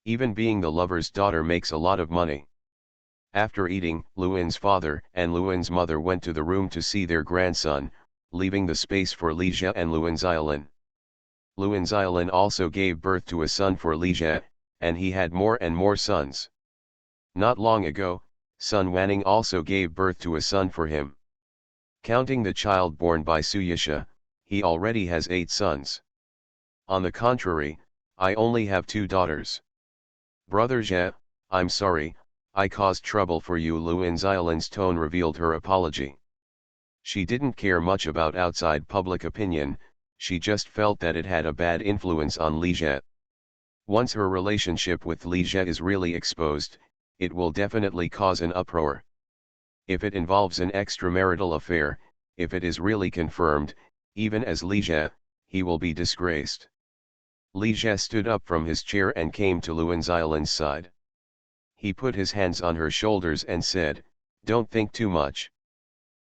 [SPEAKER 1] Even being the lover's daughter makes a lot of money. After eating, Luan's father and Luan's mother went to the room to see their grandson, leaving the space for Li Jie and Luan Xiaolin. Luan Xiaolin also gave birth to a son for Li Jie, and he had more and more sons. Not long ago, Sun Wanning also gave birth to a son for him. Counting the child born by Su Yisha, he already has 8 sons. On the contrary, I only have 2 daughters. Brother Jie, I'm sorry, I caused trouble for you. Luan Xiaolin's tone revealed her apology. She didn't care much about outside public opinion, she just felt that it had a bad influence on Li Jie. Once her relationship with Li Jie is really exposed, it will definitely cause an uproar. If it involves an extramarital affair, if it is really confirmed, even as Li Jie, he will be disgraced. Li Jie stood up from his chair and came to Luan Xiaolin's side. He put his hands on her shoulders and said, "Don't think too much.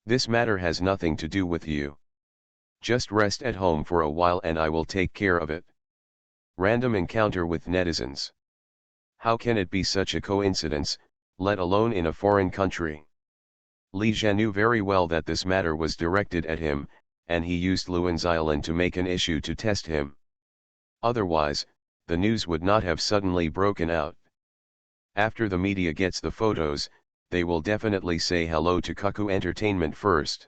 [SPEAKER 1] This matter has nothing to do with you. Just rest at home for a while and I will take care of it." Random encounter with netizens. How can it be such a coincidence? let alone in a foreign country. Li Jie knew very well that this matter was directed at him, and he used Luan's island to make an issue to test him. Otherwise, the news would not have suddenly broken out. After the media gets the photos, they will definitely say hello to Cuckoo Entertainment first.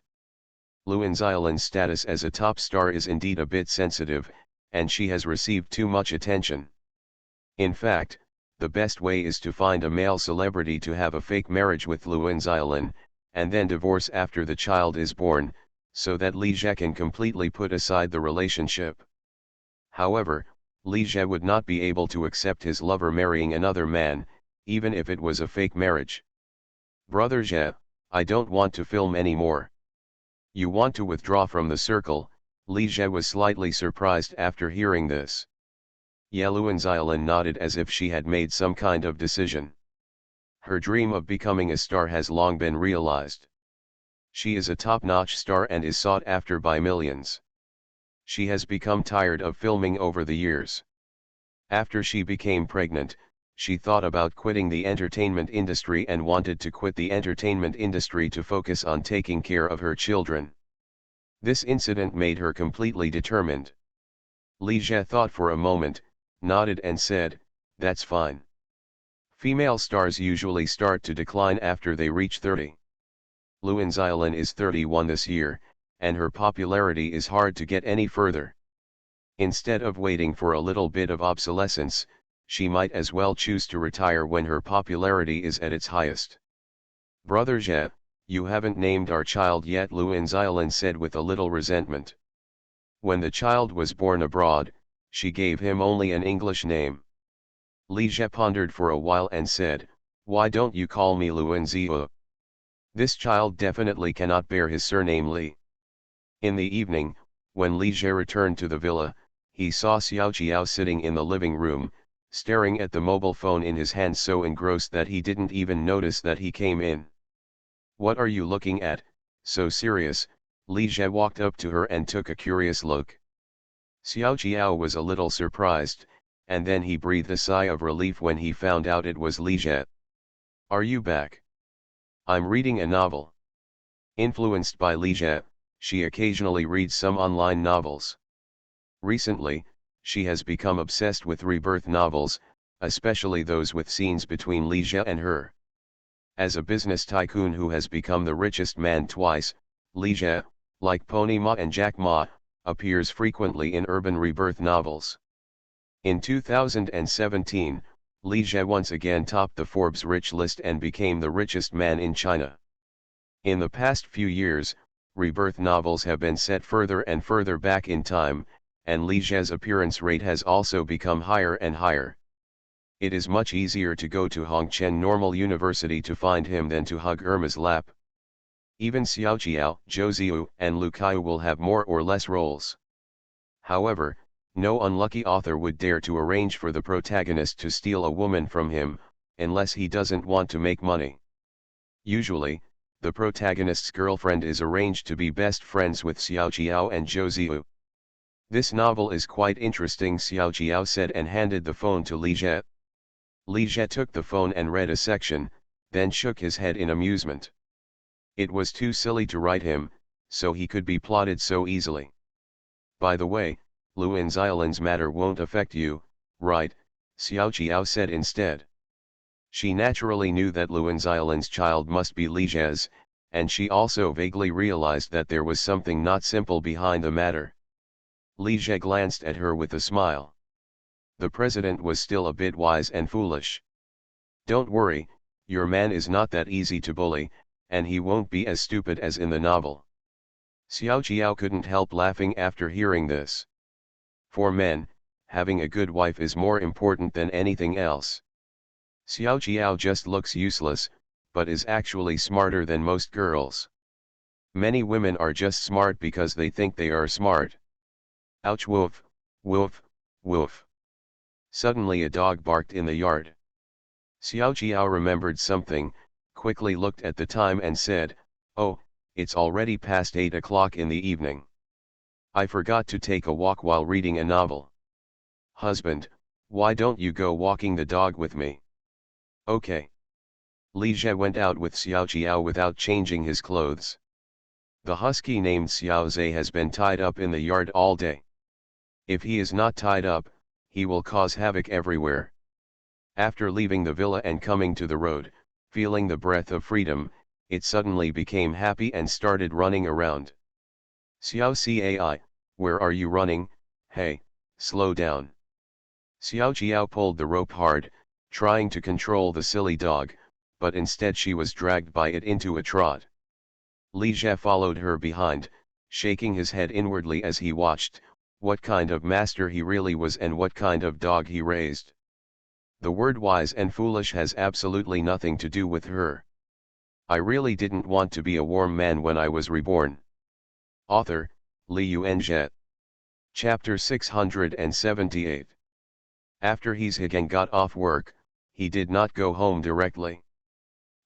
[SPEAKER 1] Luan's island's status as a top star is indeed a bit sensitive, and she has received too much attention. In fact, the best way is to find a male celebrity to have a fake marriage with Luan's island, and then divorce after the child is born, so that Li Jie can completely put aside the relationship. However, Li Jie would not be able to accept his lover marrying another man, even if it was a fake marriage. Brother Jie, I don't want to film anymore. You want to withdraw from the circle? Li Jie was slightly surprised after hearing this. Luan's island nodded as if she had made some kind of decision. Her dream of becoming a star has long been realized. She is a top-notch star and is sought after by millions. She has become tired of filming over the years. After she became pregnant, she thought about quitting the entertainment industry and wanted to quit the entertainment industry to focus on taking care of her children. This incident made her completely determined. Li Jie thought for a moment, nodded and said, "That's fine." Female stars usually start to decline after they reach 30. Luan's island is 31 this year, and her popularity is hard to get any further. Instead of waiting for a little bit of obsolescence, she might as well choose to retire when her popularity is at its highest. Brother Jie, you haven't named our child yet, Luan's island said with a little resentment. When the child was born abroad, she gave him only an English name. Li Jie pondered for a while and said, "Why don't you call me Luan Ziu? This child definitely cannot bear his surname Li." In the evening, when Li Jie returned to the villa, he saw Xiao Qiao sitting in the living room, staring at the mobile phone in his hand so engrossed that he didn't even notice that he came in. "What are you looking at, so serious?" Li Jie walked up to her and took a curious look. Xiao Qiao was a little surprised, and then he breathed a sigh of relief when he found out it was Li Jie. "Are you back?" "I'm reading a novel." Influenced by Li Jie, she occasionally reads some online novels. Recently, she has become obsessed with rebirth novels, especially those with scenes between Li Jie and her. As a business tycoon who has become the richest man twice, Li Jie, like Pony Ma and Jack Ma, appears frequently in urban rebirth novels. In 2017, Li Jie once again topped the Forbes rich list and became the richest man in China. In the past few years, rebirth novels have been set further and further back in time, and Li Jie's appearance rate has also become higher and higher. It is much easier to go to Hongchen Normal University to find him than to hug Irma's lap. Even Xiao Qiao, Zhou Ziyu, and Lu Kaiyu will have more or less roles. However, no unlucky author would dare to arrange for the protagonist to steal a woman from him, unless he doesn't want to make money. Usually, the protagonist's girlfriend is arranged to be best friends with Xiao Qiao and Zhou Ziyu. "This novel is quite interesting," Xiao Qiao said and handed the phone to Li Jie. Li Jie took the phone and read a section, then shook his head in amusement. It was too silly to write him, so he could be plotted so easily. "By the way, Luan's island's matter won't affect you, right?" Xiao Qiao said instead. She naturally knew that Luan's island's child must be Li Jie's, and she also vaguely realized that there was something not simple behind the matter. Li Jie glanced at her with a smile. The president was still a bit wise and foolish. "Don't worry, your man is not that easy to bully, and he won't be as stupid as in the novel." Xiao Qiao couldn't help laughing after hearing this. For men, having a good wife is more important than anything else. Xiao Qiao just looks useless, but is actually smarter than most girls. Many women are just smart because they think they are smart. Ouch, woof, woof, woof. Suddenly a dog barked in the yard. Xiao Qiao remembered something, quickly looked at the time and said, "Oh, it's already past 8 o'clock in the evening. I forgot to take a walk while reading a novel. Husband, why don't you go walking the dog with me?" "Okay." Li Jie went out with Xiao Qiao without changing his clothes. The husky named Xiao Zhe has been tied up in the yard all day. If he is not tied up, he will cause havoc everywhere. After leaving the villa and coming to the road, feeling the breath of freedom, it suddenly became happy and started running around. Xiao Cai, where are you running? Hey, slow down. Xiao Qiao pulled the rope hard, trying to control the silly dog, but instead she was dragged by it into a trot. Li Jie followed her behind, shaking his head inwardly as he watched, what kind of master he really was and what kind of dog he raised. The word wise and foolish has absolutely nothing to do with her. I really didn't want to be a warm man when I was reborn. Author, Li Yuanzhe. Chapter 678. After He Zhigang got off work, he did not go home directly.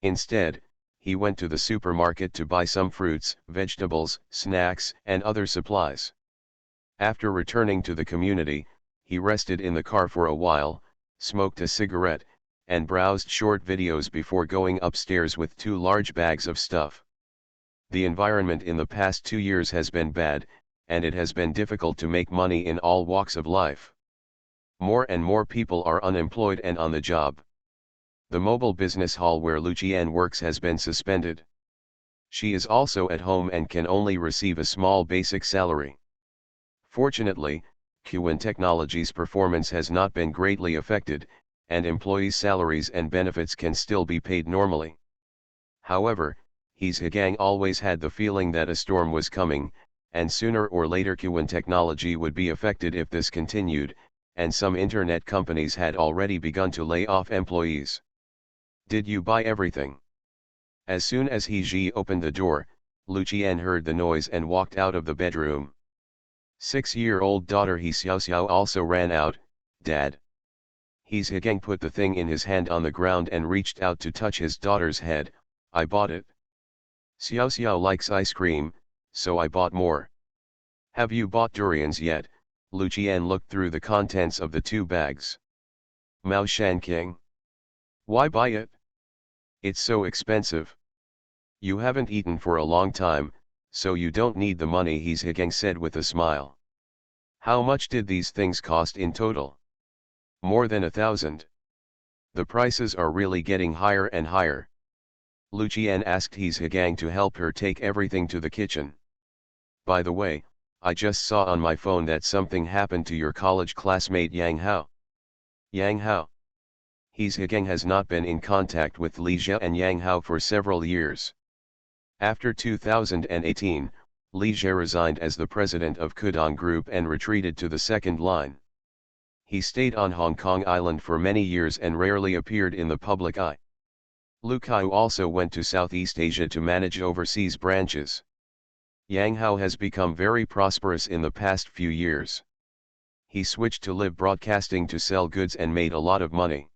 [SPEAKER 1] Instead, he went to the supermarket to buy some fruits, vegetables, snacks, and other supplies. After returning to the community, he rested in the car for a while, smoked a cigarette, and browsed short videos before going upstairs with 2 large bags of stuff. The environment in the past 2 years has been bad, and it has been difficult to make money in all walks of life. More and more people are unemployed and on the job. The mobile business hall where Lucienne works has been suspended. She is also at home and can only receive a small basic salary. Fortunately, CalmProtagonist's performance has not been greatly affected, and employees' salaries and benefits can still be paid normally. However, He Zhigang always had the feeling that a storm was coming, and sooner or later CalmProtagonist would be affected if this continued, and some internet companies had already begun to lay off employees. Did you buy everything? As soon as He Zhi opened the door, Lucienne heard the noise and walked out of the bedroom. 6-year-old daughter He Xiao also ran out. Dad. He Zhigang put the thing in his hand on the ground and reached out to touch his daughter's head. I bought it. Xiao likes ice cream, so I bought more. Have you bought durians yet? Lucienne looked through the contents of the 2 bags. Mao Shanking. Why buy it? It's so expensive. You haven't eaten for a long time, so you don't need the money, He Zhigang said with a smile. How much did these things cost in total? More than 1,000. The prices are really getting higher and higher. Lucienne asked He Zhigang to help her take everything to the kitchen. By the way, I just saw on my phone that something happened to your college classmate Yang Hao. Yang Hao. He Zhigang has not been in contact with Li Jie and Yang Hao for several years. After 2018, Li Jie resigned as the president of Kudong Group and retreated to the second line. He stayed on Hong Kong Island for many years and rarely appeared in the public eye. Lu Kaiu also went to Southeast Asia to manage overseas branches. Yang Hao has become very prosperous in the past few years. He switched to live broadcasting to sell goods and made a lot of money.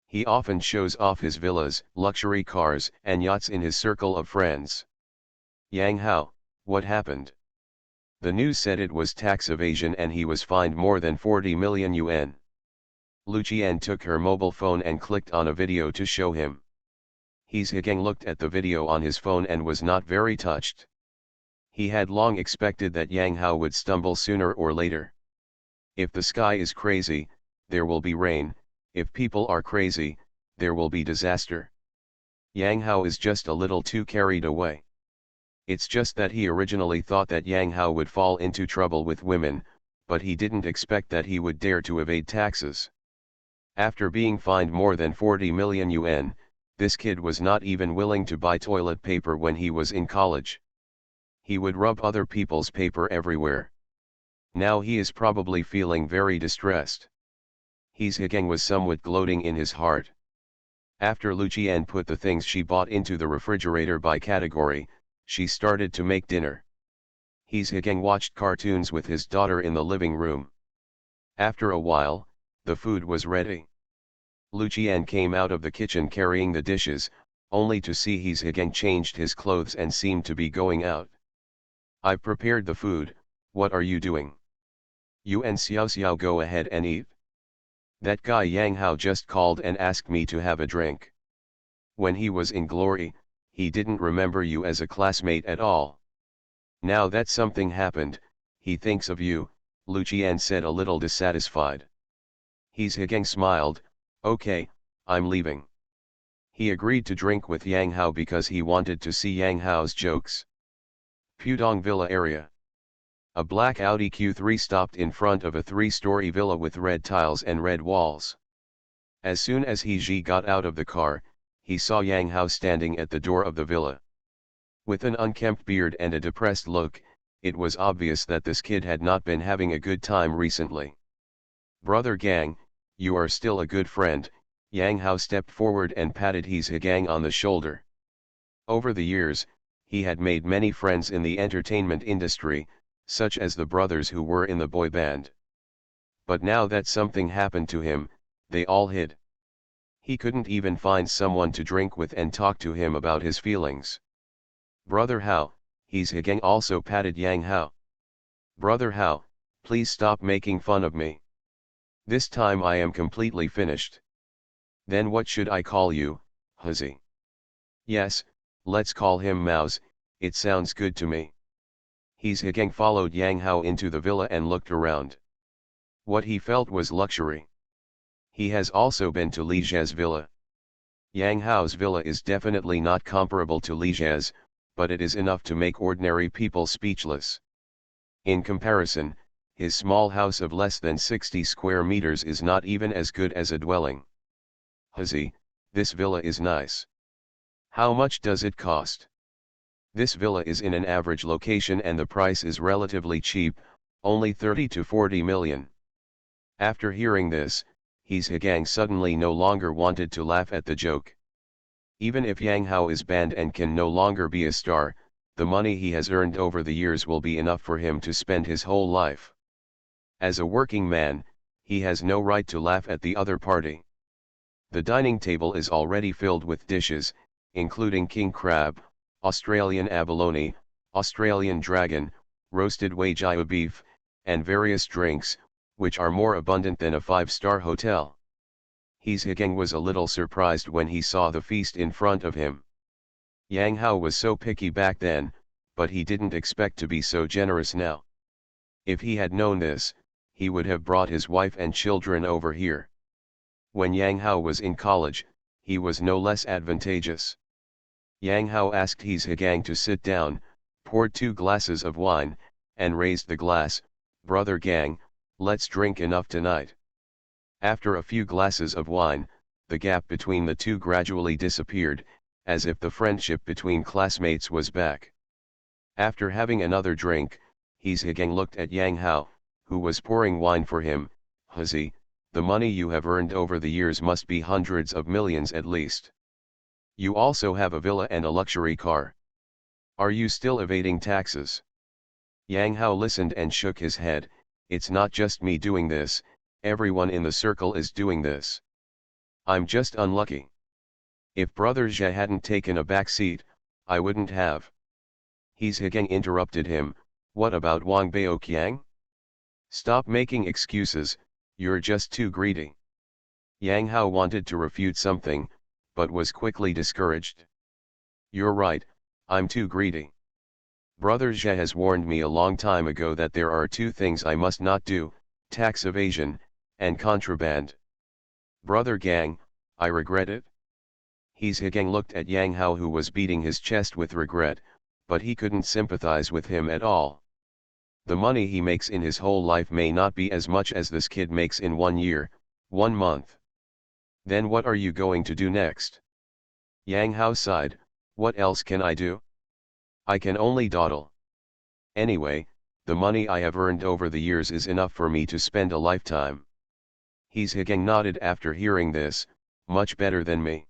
[SPEAKER 1] He often shows off his villas, luxury cars, and yachts in his circle of friends. Yang Hao, what happened? The news said it was tax evasion and he was fined more than 40 million yuan. Lucienne took her mobile phone and clicked on a video to show him. He Zhigang looked at the video on his phone and was not very touched. He had long expected that Yang Hao would stumble sooner or later. If the sky is crazy, there will be rain. If people are crazy, there will be disaster. Yang Hao is just a little too carried away. It's just that he originally thought that Yang Hao would fall into trouble with women, but he didn't expect that he would dare to evade taxes. After being fined more than 40 million yuan, this kid was not even willing to buy toilet paper when he was in college. He would rub other people's paper everywhere. Now he is probably feeling very distressed. He Zhigang was somewhat gloating in his heart. After Lucienne put the things she bought into the refrigerator by category, she started to make dinner. He Zhigang watched cartoons with his daughter in the living room. After a while, the food was ready. Lucienne came out of the kitchen carrying the dishes, only to see He Zhigang changed his clothes and seemed to be going out. I've prepared the food, what are you doing? You and Xiao go ahead and eat. That guy Yang Hao just called and asked me to have a drink. When he was in glory, he didn't remember you as a classmate at all. Now that something happened, he thinks of you, Lucien said a little dissatisfied. He's Higang smiled, okay, I'm leaving. He agreed to drink with Yang Hao because he wanted to see Yang Hao's jokes. Pudong Villa area. A black Audi Q3 stopped in front of a three-story villa with red tiles and red walls. As soon as Ji got out of the car, he saw Yang Hao standing at the door of the villa. With an unkempt beard and a depressed look, it was obvious that this kid had not been having a good time recently. Brother Gang, you are still a good friend, Yang Hao stepped forward and patted Higang on the shoulder. Over the years, he had made many friends in the entertainment industry, such as the brothers who were in the boy band. But now that something happened to him, they all hid. He couldn't even find someone to drink with and talk to him about his feelings. Brother Hao, Higang also patted Yang Hao. Brother Hao, please stop making fun of me. This time I am completely finished. Then what should I call you, Huzi? Yes, let's call him Mouse, it sounds good to me. Higang followed Yang Hao into the villa and looked around. What he felt was luxury. He has also been to Li Zhe's villa. Yang Hao's villa is definitely not comparable to Li Zhe's, but it is enough to make ordinary people speechless. In comparison, his small house of less than 60 square meters is not even as good as a dwelling. Huzi, this villa is nice. How much does it cost? This villa is in an average location and the price is relatively cheap, only 30 to 40 million. After hearing this, Higang suddenly no longer wanted to laugh at the joke. Even if Yang Hao is banned and can no longer be a star, the money he has earned over the years will be enough for him to spend his whole life. As a working man, he has no right to laugh at the other party. The dining table is already filled with dishes, including king crab, Australian abalone, Australian dragon, roasted wagyu beef, and various drinks, which are more abundant than a five-star hotel. Higang was a little surprised when he saw the feast in front of him. Yang Hao was so picky back then, but he didn't expect to be so generous now. If he had known this, he would have brought his wife and children over here. When Yang Hao was in college, he was no less advantageous. Yang Hao asked Higang to sit down, poured 2 glasses of wine, and raised the glass, "Brother Gang, let's drink enough tonight." After a few glasses of wine, the gap between the two gradually disappeared, as if the friendship between classmates was back. After having another drink, Higang looked at Yang Hao, who was pouring wine for him. "Huzi, the money you have earned over the years must be hundreds of millions at least. You also have a villa and a luxury car. Are you still evading taxes?" Yang Hao listened and shook his head. "It's not just me doing this, everyone in the circle is doing this. I'm just unlucky. If Brother Zhe hadn't taken a back seat, I wouldn't have." Higang interrupted him, "What about Wang Baoqiang? Stop making excuses, you're just too greedy." Yang Hao wanted to refute something, but was quickly discouraged. "You're right, I'm too greedy. Brother Zhe has warned me a long time ago that there are 2 things I must not do, tax evasion, and contraband. Brother Gang, I regret it." Higang looked at Yang Hao, who was beating his chest with regret, but he couldn't sympathize with him at all. The money he makes in his whole life may not be as much as this kid makes in 1 year, 1 month. Then what are you going to do next? Yang Hao sighed, "What else can I do? I can only dawdle. Anyway, the money I have earned over the years is enough for me to spend a lifetime." Higang nodded after hearing this, "Much better than me.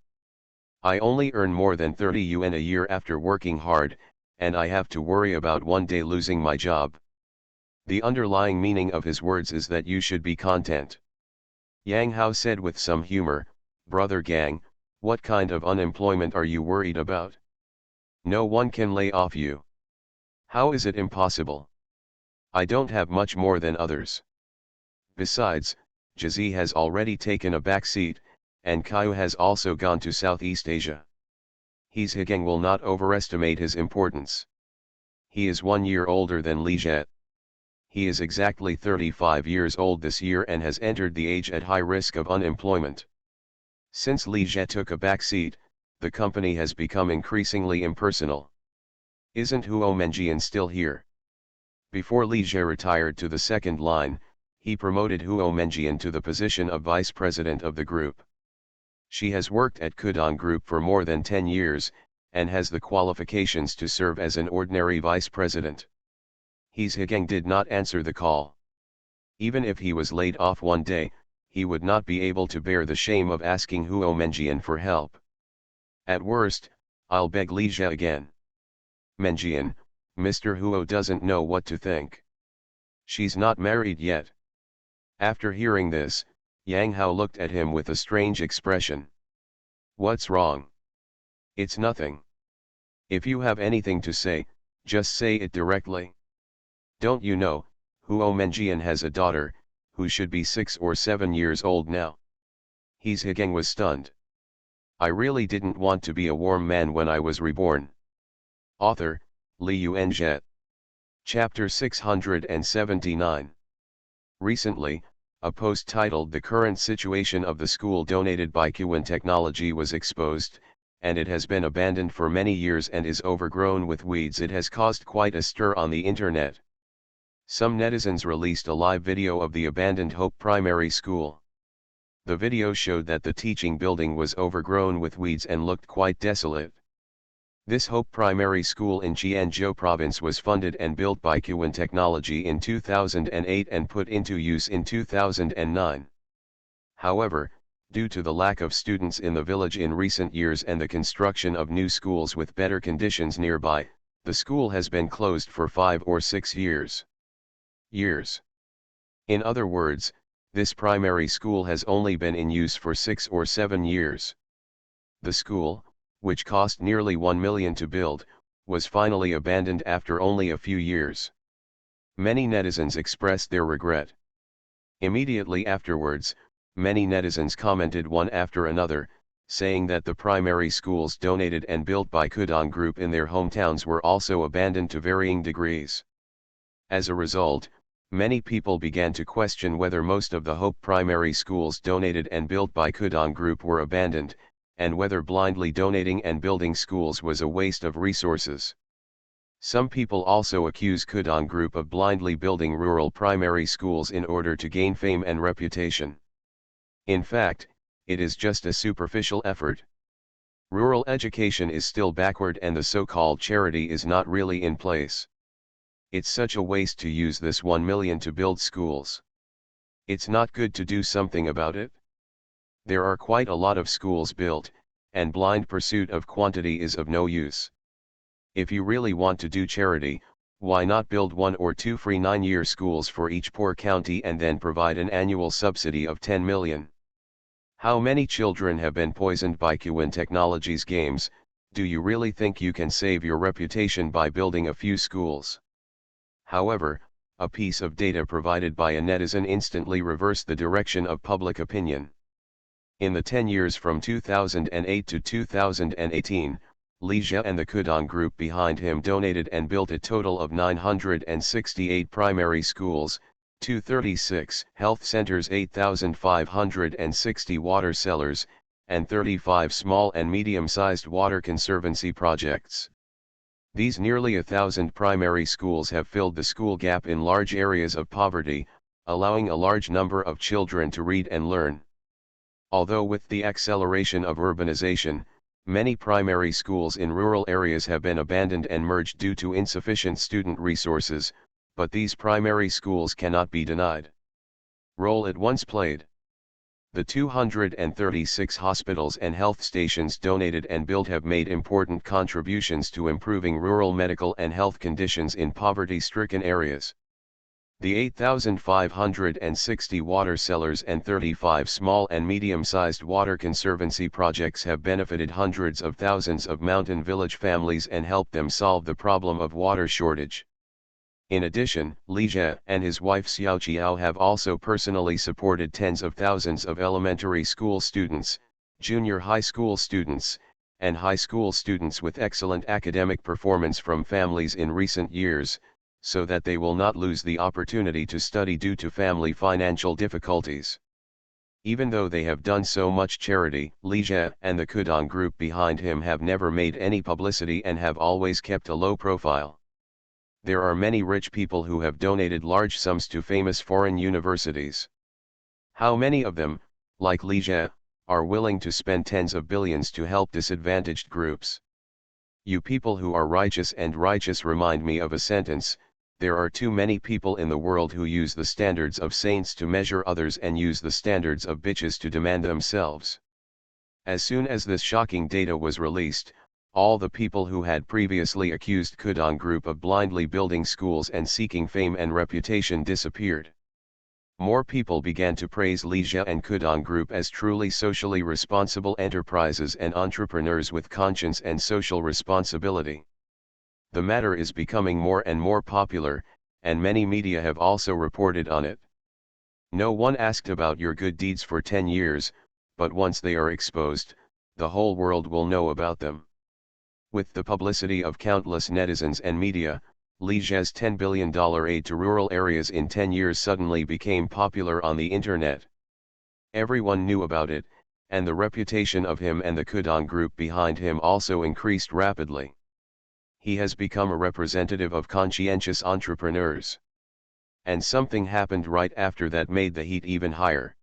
[SPEAKER 1] I only earn more than 30 yuan a year after working hard, and I have to worry about one day losing my job." The underlying meaning of his words is that you should be content. Yang Hao said with some humor, "Brother Gang, what kind of unemployment are you worried about? No one can lay off you. How is it impossible? I don't have much more than others. Besides, Jizi has already taken a back seat, and Caillou has also gone to Southeast Asia. His Higang will not overestimate his importance. He is 1 year older than Li Jie. He is exactly 35 years old this year and has entered the age at high risk of unemployment. Since Li Jie took a back seat, the company has become increasingly impersonal. Isn't Huo Mengjian still here? Before Li Jie retired to the second line, he promoted Huo Mengjian to the position of vice president of the group. She has worked at Kudong Group for more than 10 years, and has the qualifications to serve as an ordinary vice president. His Higang did not answer the call. Even if he was laid off one day, he would not be able to bear the shame of asking Huo Mengjian for help. At worst, I'll beg Li Jie again. Mengjian, Mr. Huo doesn't know what to think. She's not married yet. After hearing this, Yang Hao looked at him with a strange expression. What's wrong? It's nothing. If you have anything to say, just say it directly. Don't you know, Huo Mengjian has a daughter, who should be 6 or 7 years old now. His Higang was stunned. I really didn't want to be a warm man when I was reborn. Author, Li Yuanjie. Chapter 679. Recently, a post titled "The Current Situation of the School Donated by Qwen Technology" was exposed, and it has been abandoned for many years and is overgrown with weeds. It has caused quite a stir on the internet. Some netizens released a live video of the abandoned Hope Primary School. The video showed that the teaching building was overgrown with weeds and looked quite desolate. This Hope Primary School in Jianzhou Province was funded and built by Qwen Technology in 2008 and put into use in 2009. However, due to the lack of students in the village in recent years and the construction of new schools with better conditions nearby, the school has been closed for 5 or 6 years. In other words, this primary school has only been in use for 6 or 7 years. The school, which cost nearly 1 million to build, was finally abandoned after only a few years. Many netizens expressed their regret. Immediately afterwards, many netizens commented one after another, saying that the primary schools donated and built by Kudong Group in their hometowns were also abandoned to varying degrees. As a result, many people began to question whether most of the Hope Primary schools donated and built by Kudong Group were abandoned, and whether blindly donating and building schools was a waste of resources. Some people also accuse Kudong Group of blindly building rural primary schools in order to gain fame and reputation. In fact, it is just a superficial effort. Rural education is still backward and the so-called charity is not really in place. It's such a waste to use this 1 million to build schools. It's not good to do something about it? There are quite a lot of schools built, and blind pursuit of quantity is of no use. If you really want to do charity, why not build 1 or 2 free 9-year schools for each poor county and then provide an annual subsidy of 10 million? How many children have been poisoned by Qwen Technology's games? Do you really think you can save your reputation by building a few schools? However, a piece of data provided by a netizen instantly reversed the direction of public opinion. In the 10 years from 2008 to 2018, Li Jie and the Kudong Group behind him donated and built a total of 968 primary schools, 236 health centers, 8,560 water cellars, and 35 small and medium-sized water conservancy projects. These nearly 1,000 primary schools have filled the school gap in large areas of poverty, allowing a large number of children to read and learn. Although with the acceleration of urbanization, many primary schools in rural areas have been abandoned and merged due to insufficient student resources, but these primary schools cannot be denied. Role it once played. The 236 hospitals and health stations donated and built have made important contributions to improving rural medical and health conditions in poverty-stricken areas. The 8,560 water cellars and 35 small and medium-sized water conservancy projects have benefited hundreds of thousands of mountain village families and helped them solve the problem of water shortage. In addition, Li Jie and his wife Xiao Qiao have also personally supported tens of thousands of elementary school students, junior high school students, and high school students with excellent academic performance from families in recent years, so that they will not lose the opportunity to study due to family financial difficulties. Even though they have done so much charity, Lee Jae and the Kudong group behind him have never made any publicity and have always kept a low profile. There are many rich people who have donated large sums to famous foreign universities. How many of them, like Lee Jae, are willing to spend tens of billions to help disadvantaged groups? You people who are righteous and righteous remind me of a sentence: there are too many people in the world who use the standards of saints to measure others and use the standards of bitches to demand themselves. As soon as this shocking data was released, all the people who had previously accused Kudong Group of blindly building schools and seeking fame and reputation disappeared. More people began to praise Lee Jae and Kudong Group as truly socially responsible enterprises and entrepreneurs with conscience and social responsibility. The matter is becoming more and more popular, and many media have also reported on it. No one asked about your good deeds for 10 years, but once they are exposed, the whole world will know about them. With the publicity of countless netizens and media, Lee Jae's $10 billion aid to rural areas in 10 years suddenly became popular on the internet. Everyone knew about it, and the reputation of him and the Kudong Group behind him also increased rapidly. He has become a representative of conscientious entrepreneurs. And something happened right after that made the heat even higher.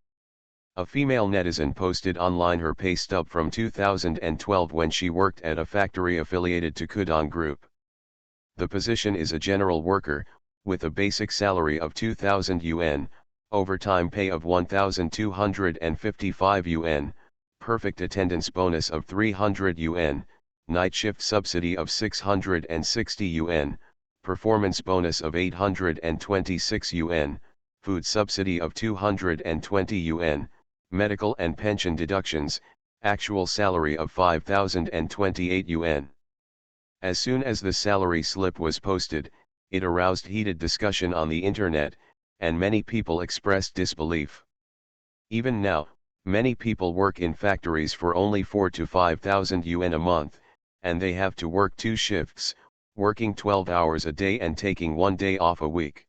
[SPEAKER 1] A female netizen posted online her pay stub from 2012 when she worked at a factory affiliated to Kudong Group. The position is a general worker, with a basic salary of 2,000 yuan, overtime pay of 1,255 yuan, perfect attendance bonus of 300 yuan, night shift subsidy of 660 yuan, performance bonus of 826 yuan, food subsidy of 220 yuan, medical and pension deductions, actual salary of 5,028 yuan. As soon as the salary slip was posted, it aroused heated discussion on the internet, and many people expressed disbelief. Even now, many people work in factories for only 4,000 to 5,000 yuan a month, and they have to work 2 shifts, working 12 hours a day and taking 1 day off a week.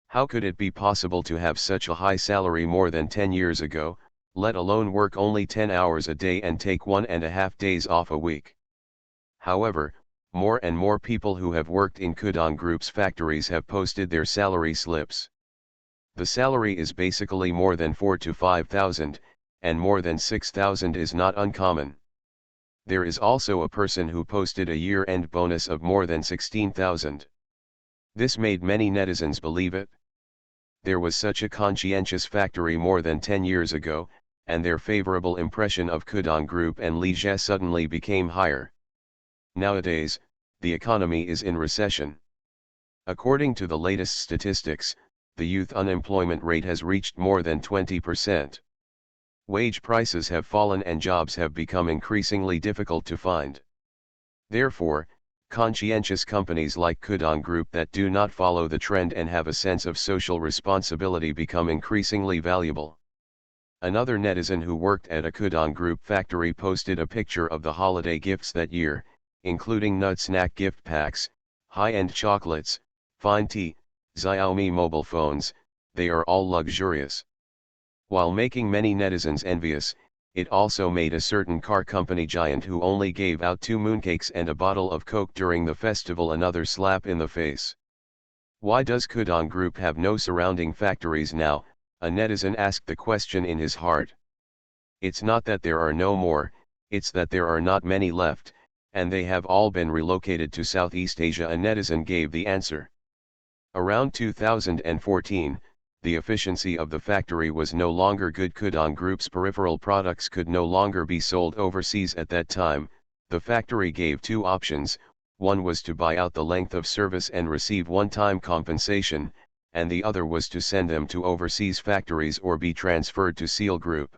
[SPEAKER 1] How could it be possible to have such a high salary more than 10 years ago, let alone work only 10 hours a day and take 1.5 days off a week? However, more and more people who have worked in Kudong Group's factories have posted their salary slips. The salary is basically more than 4,000 to 5,000, and more than 6,000 is not uncommon. There is also a person who posted a year-end bonus of more than 16,000. This made many netizens believe it. There was such a conscientious factory more than 10 years ago, and their favorable impression of Kudong Group and Lee Jae suddenly became higher. Nowadays, the economy is in recession. According to the latest statistics, the youth unemployment rate has reached more than 20%. Wage prices have fallen and jobs have become increasingly difficult to find. Therefore, conscientious companies like Kudong Group that do not follow the trend and have a sense of social responsibility become increasingly valuable. Another netizen who worked at a Kudong Group factory posted a picture of the holiday gifts that year, including nut snack gift packs, high-end chocolates, fine tea, Xiaomi mobile phones. They are all luxurious. While making many netizens envious, it also made a certain car company giant who only gave out 2 mooncakes and a bottle of Coke during the festival another slap in the face. Why does Kudong Group have no surrounding factories now? A netizen asked the question in his heart. It's not that there are no more, it's that there are not many left, and they have all been relocated to Southeast Asia. A netizen gave the answer. Around 2014, the efficiency of the factory was no longer good. Kudong Group's peripheral products could no longer be sold overseas at that time. The factory gave 2 options: one was to buy out the length of service and receive one-time compensation, and the other was to send them to overseas factories or be transferred to Seal Group.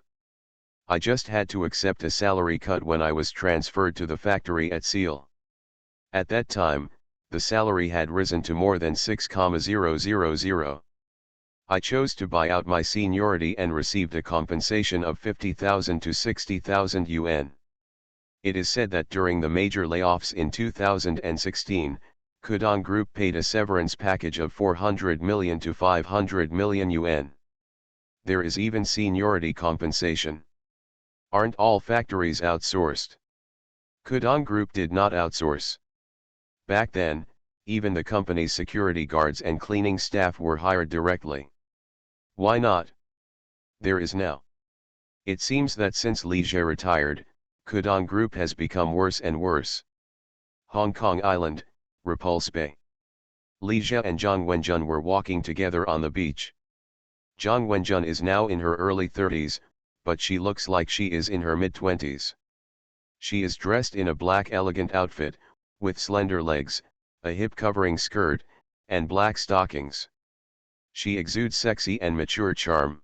[SPEAKER 1] I just had to accept a salary cut when I was transferred to the factory at Seal. At that time, the salary had risen to more than 6,000. I chose to buy out my seniority and received a compensation of 50,000 to 60,000 yuan. It is said that during the major layoffs in 2016, Kudong Group paid a severance package of 400 million to 500 million yuan. There is even seniority compensation. Aren't all factories outsourced? Kudong Group did not outsource. Back then, even the company's security guards and cleaning staff were hired directly. Why not? There is now. It seems that since Li Jie retired, Kudong Group has become worse and worse. Hong Kong Island, Repulse Bay. Li Jie and Zhang Wenjun were walking together on the beach. Zhang Wenjun is now in her early 30s, but she looks like she is in her mid-20s. She is dressed in a black elegant outfit, with slender legs, a hip-covering skirt, and black stockings. She exudes sexy and mature charm.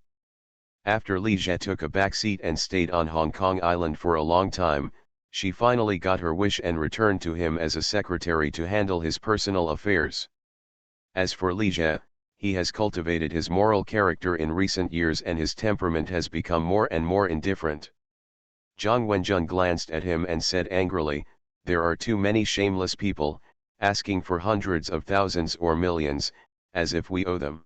[SPEAKER 1] After Li Jie took a back seat and stayed on Hong Kong Island for a long time, she finally got her wish and returned to him as a secretary to handle his personal affairs. As for Li Jie, he has cultivated his moral character in recent years and his temperament has become more and more indifferent. Zhang Wenjun glanced at him and said angrily, "There are too many shameless people, asking for hundreds of thousands or millions, as if we owe them."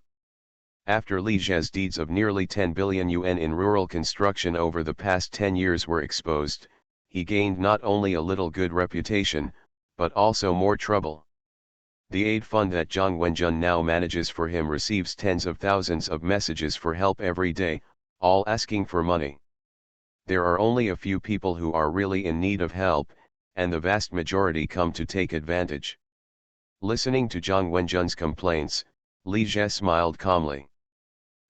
[SPEAKER 1] After Li Jie's deeds of nearly 10 billion yuan in rural construction over the past 10 years were exposed, he gained not only a little good reputation, but also more trouble. The aid fund that Zhang Wenjun now manages for him receives tens of thousands of messages for help every day, all asking for money. There are only a few people who are really in need of help, and the vast majority come to take advantage. Listening to Zhang Wenjun's complaints, Li Jie smiled calmly.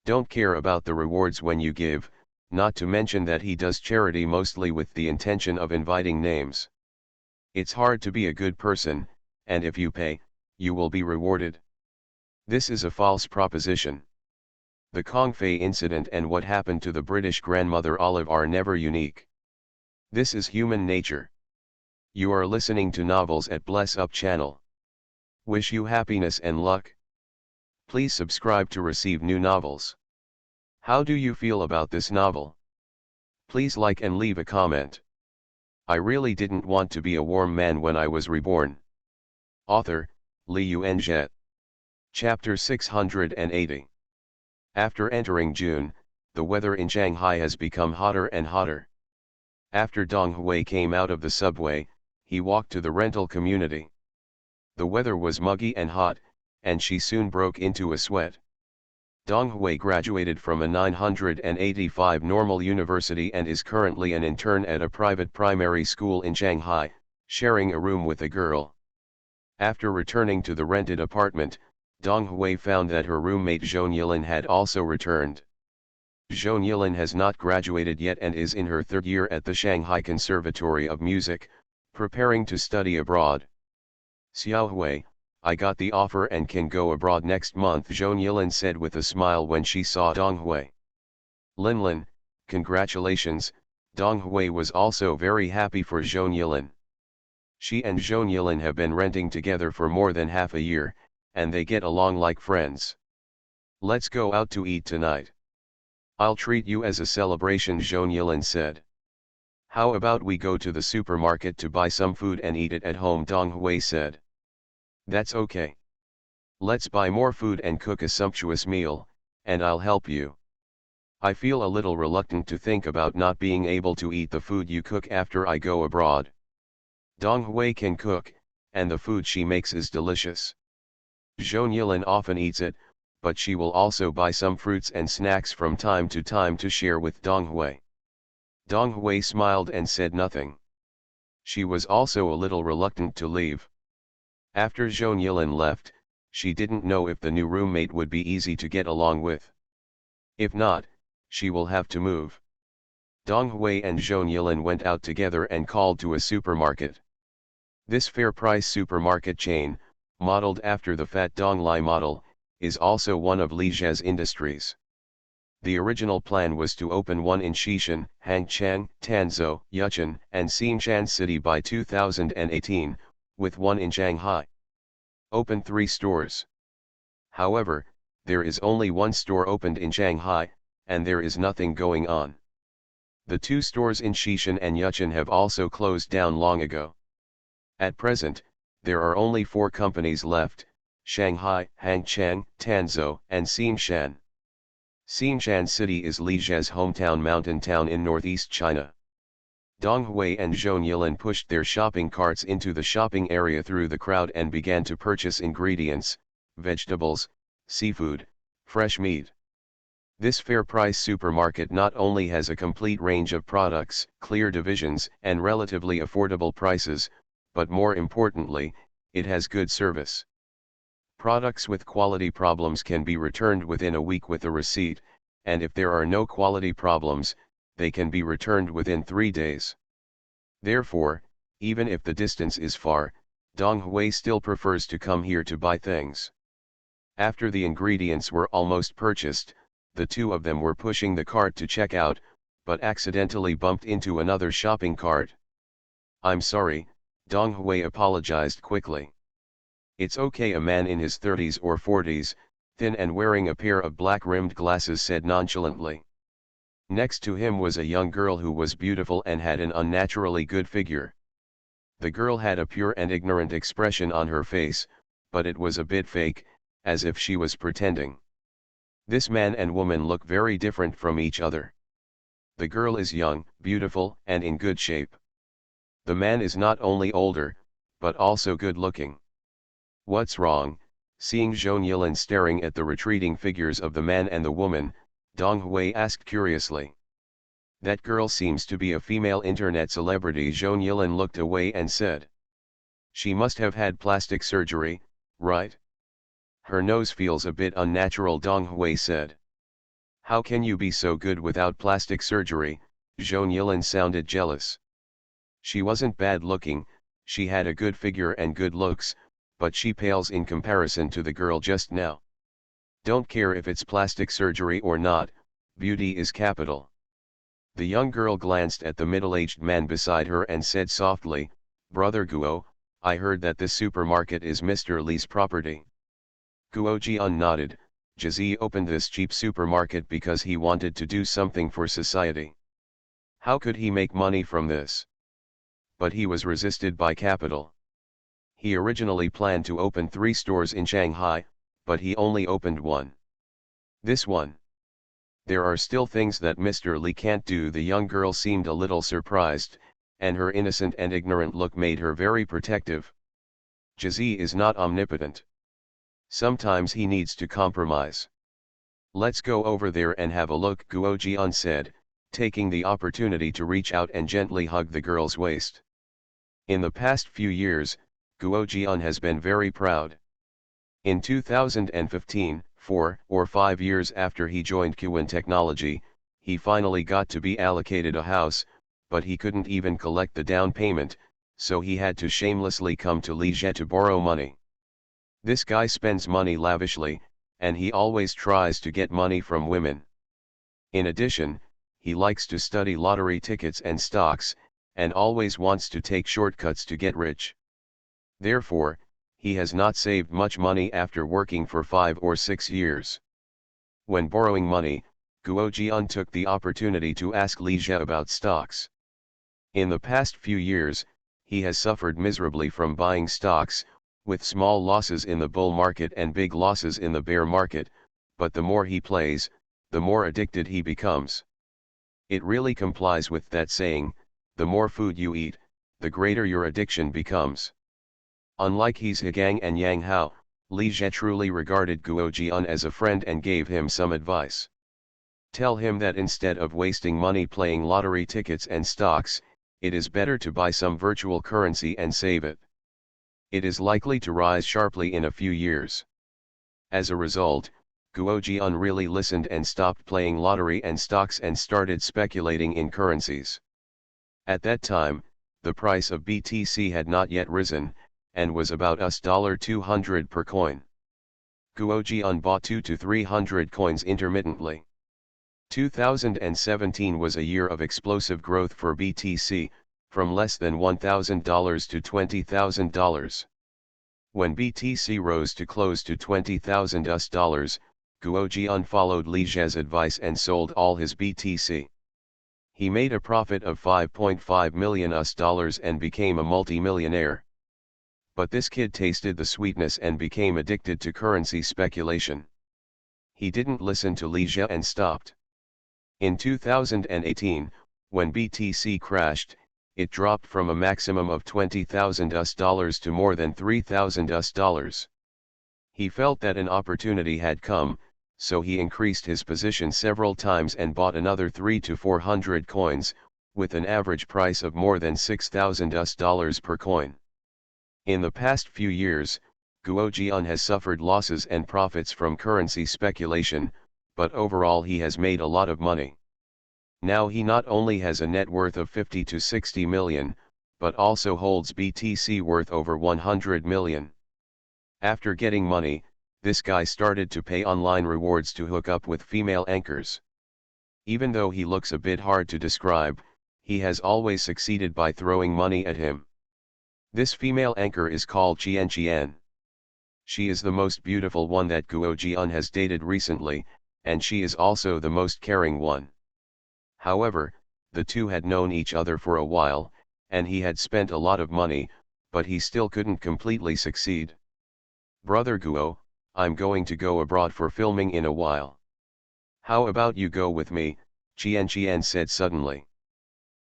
[SPEAKER 1] Don't care about the rewards when you give, not to mention that he does charity mostly with the intention of inviting names. It's hard to be a good person, and if you pay, you will be rewarded. This is a false proposition. The Kong Fei incident and what happened to the British grandmother Olive are never unique. This is human nature. You are listening to Novels at Bless Up channel. Wish you happiness and luck. Please subscribe to receive new novels. How do you feel about this novel? Please like and leave a comment. I really didn't want to be a warm man when I was reborn. Author, Li Yuanjie. Chapter 680. After entering June, the weather in Shanghai has become hotter and hotter. After Dong Hui came out of the subway, he walked to the rental community. The weather was muggy and hot, and she soon broke into a sweat. Dong Hui graduated from a 985 normal university and is currently an intern at a private primary school in Shanghai, sharing a room with a girl. After returning to the rented apartment, Dong Hui found that her roommate Zhou Yilin had also returned. Zhou Yilin has not graduated yet and is in her third year at the Shanghai Conservatory of Music, preparing to study abroad. "Xiao Hui, I got the offer and can go abroad next month," Zhou Yilin said with a smile when she saw Dong Hui. "Linlin, congratulations." Dong Hui was also very happy for Zhou Yilin. She and Zhou Yilin have been renting together for more than half a year, and they get along like friends. "Let's go out to eat tonight. I'll treat you as a celebration," Zhou Yilin said. "How about we go to the supermarket to buy some food and eat it at home?" Dong Hui said. "That's okay. Let's buy more food and cook a sumptuous meal, and I'll help you. I feel a little reluctant to think about not being able to eat the food you cook after I go abroad. Dong Hui can cook, and the food she makes is delicious. Zhou Yilin often eats it, but she will also buy some fruits and snacks from time to time to share with Dong Hui." Dong Hui smiled and said nothing. She was also a little reluctant to leave. After Zhou Yilin left, she didn't know if the new roommate would be easy to get along with. If not, she will have to move. Dong Hui and Zhou Yilin went out together and called to a supermarket. This fair-price supermarket chain, modeled after the Fat Dong Lai model, is also one of Li Jie's industries. The original plan was to open one in Xishan, Hangchang, Tanzhou, Yuchun, and Xinshan City by 2018, with one in Shanghai. Open 3 stores. However, there is only one store opened in Shanghai, and there is nothing going on. The two stores in Xishan and Yuchun have also closed down long ago. At present, there are only 4 companies left: Shanghai, Hangchang, Tanzhou, and Xinshan. Xinshan City is Li Zhe's hometown mountain town in northeast China. Dong Hui and Zhou Yilin pushed their shopping carts into the shopping area through the crowd and began to purchase ingredients, vegetables, seafood, fresh meat. This fair-price supermarket not only has a complete range of products, clear divisions, and relatively affordable prices, but more importantly, it has good service. Products with quality problems can be returned within a week with a receipt, and if there are no quality problems, they can be returned within 3 days. Therefore, even if the distance is far, Dong Hui still prefers to come here to buy things. After the ingredients were almost purchased, the two of them were pushing the cart to check out, but accidentally bumped into another shopping cart. "I'm sorry," Dong Hui apologized quickly. "It's okay," a man in his 30s or 40s, thin and wearing a pair of black-rimmed glasses said nonchalantly. Next to him was a young girl who was beautiful and had an unnaturally good figure. The girl had a pure and ignorant expression on her face, but it was a bit fake, as if she was pretending. This man and woman look very different from each other. The girl is young, beautiful, and in good shape. The man is not only older, but also good-looking. "What's wrong?" Seeing Zhou Yilin staring at the retreating figures of the man and the woman, Dong Hui asked curiously. "That girl seems to be a female internet celebrity." Zhou Yilin looked away and said. "She must have had plastic surgery, right? Her nose feels a bit unnatural," Dong Hui said. "How can you be so good without plastic surgery?" Zhou Yilin sounded jealous. "She wasn't bad looking, she had a good figure and good looks, but she pales in comparison to the girl just now. Don't care if it's plastic surgery or not, beauty is capital." The young girl glanced at the middle-aged man beside her and said softly, "Brother Guo, I heard that this supermarket is Mr. Li's property." Guo Jian nodded. "Jizi opened this cheap supermarket because he wanted to do something for society. How could he make money from this? But he was resisted by capital. He originally planned to open 3 stores in Shanghai, but he only opened 1. This one. There are still things that Mr. Li can't do." The young girl seemed a little surprised, and her innocent and ignorant look made her very protective. "Jizi is not omnipotent. Sometimes he needs to compromise. Let's go over there and have a look," Guo Jian said, taking the opportunity to reach out and gently hug the girl's waist. In the past few years, Guo Jian has been very proud. In 2015, 4 or 5 years after he joined Qwen Technology, he finally got to be allocated a house, but he couldn't even collect the down payment, so he had to shamelessly come to Li Zhe to borrow money. This guy spends money lavishly, and he always tries to get money from women. In addition, he likes to study lottery tickets and stocks, and always wants to take shortcuts to get rich. Therefore, he has not saved much money after working for 5 or 6 years. When borrowing money, Guo Jian took the opportunity to ask Li Zhe about stocks. In the past few years, he has suffered miserably from buying stocks, with small losses in the bull market and big losses in the bear market, but the more he plays, the more addicted he becomes. It really complies with that saying, the more food you eat, the greater your addiction becomes. Unlike his Higang and Yang Hao, Li Zhe truly regarded Guo Jian as a friend and gave him some advice. Tell him that instead of wasting money playing lottery tickets and stocks, it is better to buy some virtual currency and save it. It is likely to rise sharply in a few years. As a result, Guo Jian really listened and stopped playing lottery and stocks and started speculating in currencies. At that time, the price of BTC had not yet risen, and was about $200 per coin. Guo Jian bought 200 to 300 coins intermittently. 2017 was a year of explosive growth for BTC, from less than $1,000 to $20,000. When BTC rose to close to $20,000, Guo Jian followed Li Zhe's advice and sold all his BTC. He made a profit of $5.5 million and became a multi-millionaire. But this kid tasted the sweetness and became addicted to currency speculation. He didn't listen to Leisha and stopped. In 2018, when BTC crashed, it dropped from a maximum of $20,000 to more than $3,000. He felt that an opportunity had come, so he increased his position several times and bought another 300 to 400 coins, with an average price of more than $6,000 per coin. In the past few years, Guo Jian has suffered losses and profits from currency speculation, but overall he has made a lot of money. Now he not only has a net worth of 50 to 60 million, but also holds BTC worth over 100 million. After getting money, this guy started to pay online rewards to hook up with female anchors. Even though he looks a bit hard to describe, he has always succeeded by throwing money at him. This female anchor is called Qian Qian. She is the most beautiful one that Guo Jian has dated recently, and she is also the most caring one. However, the two had known each other for a while, and he had spent a lot of money, but he still couldn't completely succeed. "Brother Guo, I'm going to go abroad for filming in a while. How about you go with me?" Qian Qian said suddenly.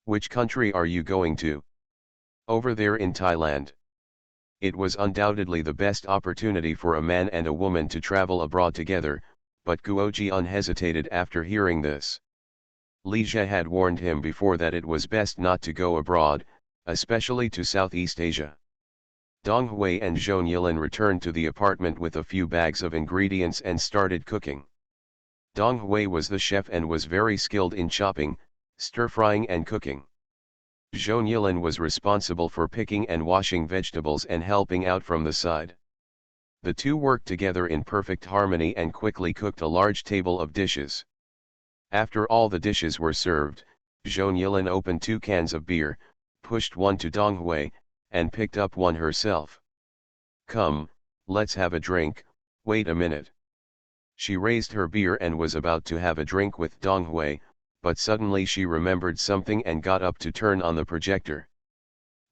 [SPEAKER 1] "Which country are you going to?" "Over there in Thailand." It was undoubtedly the best opportunity for a man and a woman to travel abroad together, but Guo Jian hesitated after hearing this. Li Jie had warned him before that it was best not to go abroad, especially to Southeast Asia. Dong Hui and Zhou Yilin returned to the apartment with a few bags of ingredients and started cooking. Dong Hui was the chef and was very skilled in chopping, stir-frying and cooking. Zhou Yilin was responsible for picking and washing vegetables and helping out from the side. The two worked together in perfect harmony and quickly cooked a large table of dishes. After all the dishes were served, Zhou Yilin opened 2 cans of beer, pushed one to Dong Hui, and picked up one herself. "Come, let's have a drink, wait a minute." She raised her beer and was about to have a drink with Dong Hui, but suddenly she remembered something and got up to turn on the projector.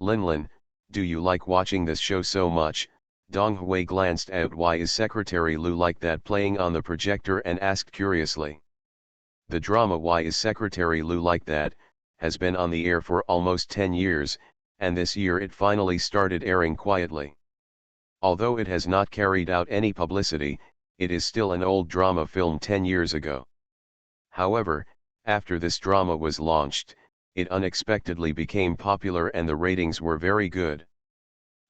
[SPEAKER 1] "Linlin, do you like watching this show so much?" Dong Hui glanced at why is Secretary Lu like that playing on the projector and asked curiously. The drama Why is Secretary Lu Like That has been on the air for almost 10 years, and this year it finally started airing quietly. Although it has not carried out any publicity, it is still an old drama filmed 10 years ago. However, after this drama was launched, it unexpectedly became popular and the ratings were very good.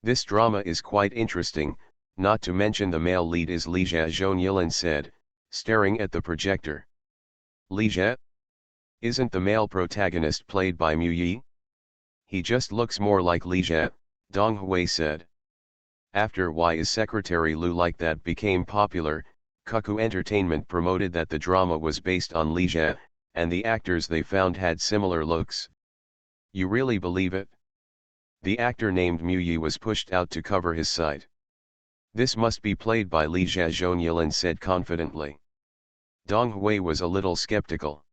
[SPEAKER 1] "This drama is quite interesting, not to mention the male lead is Li Jie," Zhou Yilin said, staring at the projector. "Li Jie? Isn't the male protagonist played by Mu Yi? He just looks more like Li Jie," Dong Hui said. After Why is Secretary Lu Like That became popular, Cuckoo Entertainment promoted that the drama was based on Li Jie, and the actors they found had similar looks. "You really believe it?" The actor named Mu Yi was pushed out to cover his sight. "This must be played by Li Jie," Zhou Yilin said confidently. Dong Hui was a little skeptical.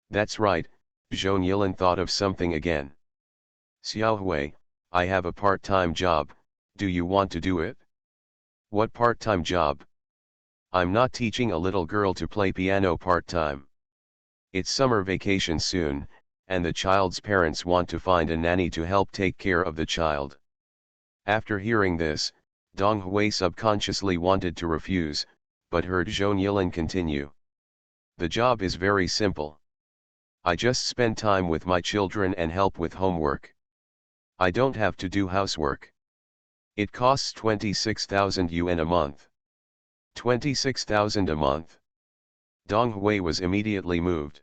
[SPEAKER 1] "That's right," Zhou Yilin thought of something again. "Xiao Hui, I have a part-time job, do you want to do it?" "What part-time job?" "I'm not teaching a little girl to play piano part-time. It's summer vacation soon, and the child's parents want to find a nanny to help take care of the child." After hearing this, Dong Hui subconsciously wanted to refuse, but heard Zhou Yilin continue. "The job is very simple. I just spend time with my children and help with homework. I don't have to do housework. It costs 26,000 yuan a month." 26,000 a month. Dong Hui was immediately moved.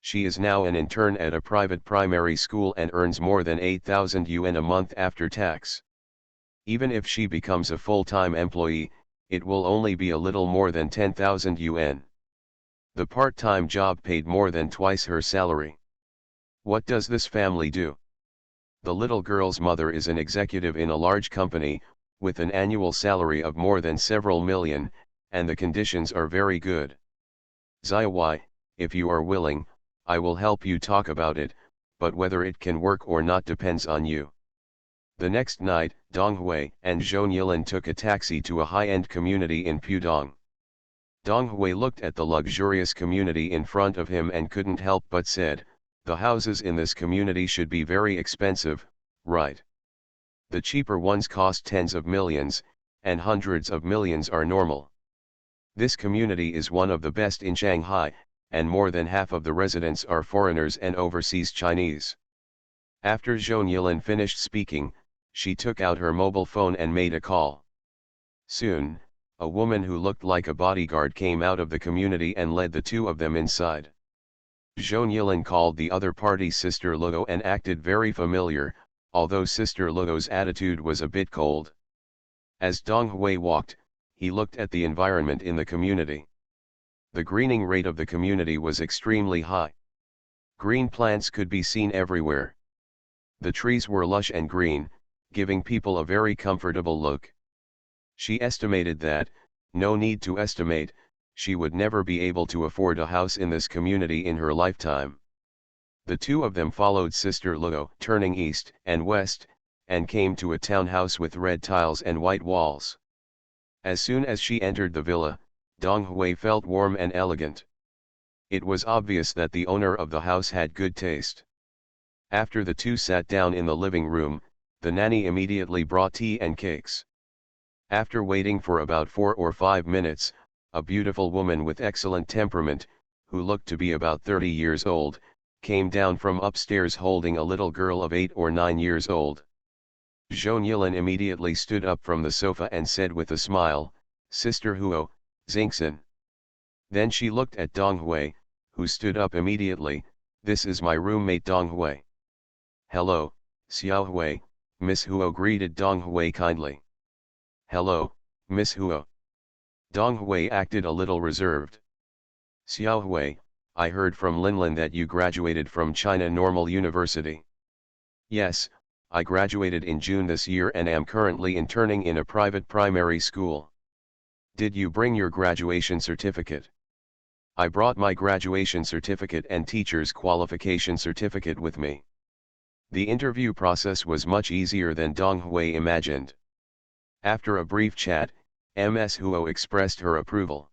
[SPEAKER 1] She is now an intern at a private primary school and earns more than 8,000 yuan a month after tax. Even if she becomes a full-time employee, it will only be a little more than 10,000 yuan. The part-time job paid more than twice her salary. What does this family do? The little girl's mother is an executive in a large company, with an annual salary of more than several million, and the conditions are very good. "Xiaowai, if you are willing, I will help you talk about it, but whether it can work or not depends on you. The next night, Dong Hui and Zhou Yilin took a taxi to a high-end community in Pudong. Dong Hui looked at the luxurious community in front of him and couldn't help but said, "The houses in this community should be very expensive, right? The cheaper ones cost tens of millions, and hundreds of millions are normal. This community is one of the best in Shanghai, and more than half of the residents are foreigners and overseas Chinese." After Zhou Yilin finished speaking, she took out her mobile phone and made a call. Soon, a woman who looked like a bodyguard came out of the community and led the two of them inside. Zhou Yilin called the other party Sister Luo and acted very familiar, although Sister Luo's attitude was a bit cold. As Dong Hui walked, he looked at the environment in the community. The greening rate of the community was extremely high. Green plants could be seen everywhere. The trees were lush and green, giving people a very comfortable look. She estimated that, no need to estimate, she would never be able to afford a house in this community in her lifetime. The two of them followed Sister Luo, turning east and west, and came to a townhouse with red tiles and white walls. As soon as she entered the villa, Dong Hui felt warm and elegant. It was obvious that the owner of the house had good taste. After the two sat down in the living room, the nanny immediately brought tea and cakes. After waiting for about 4 or 5 minutes, a beautiful woman with excellent temperament, who looked to be about 30 years old, came down from upstairs holding a little girl of 8 or 9 years old. Zhou Yilin immediately stood up from the sofa and said with a smile, "Sister Huo, Xingxin." Then she looked at Dong Hui, who stood up immediately, "This is my roommate Dong Hui." "Hello, Xiao Hui," Miss Huo greeted Dong Hui kindly. "Hello, Miss Huo." Dong Hui acted a little reserved. "Xiao Hui, I heard from Linlin that you graduated from China Normal University." "Yes, I graduated in June this year and am currently interning in a private primary school." "Did you bring your graduation certificate?" "I brought my graduation certificate and teacher's qualification certificate with me." The interview process was much easier than Dong Hui imagined. After a brief chat, Ms. Huo expressed her approval.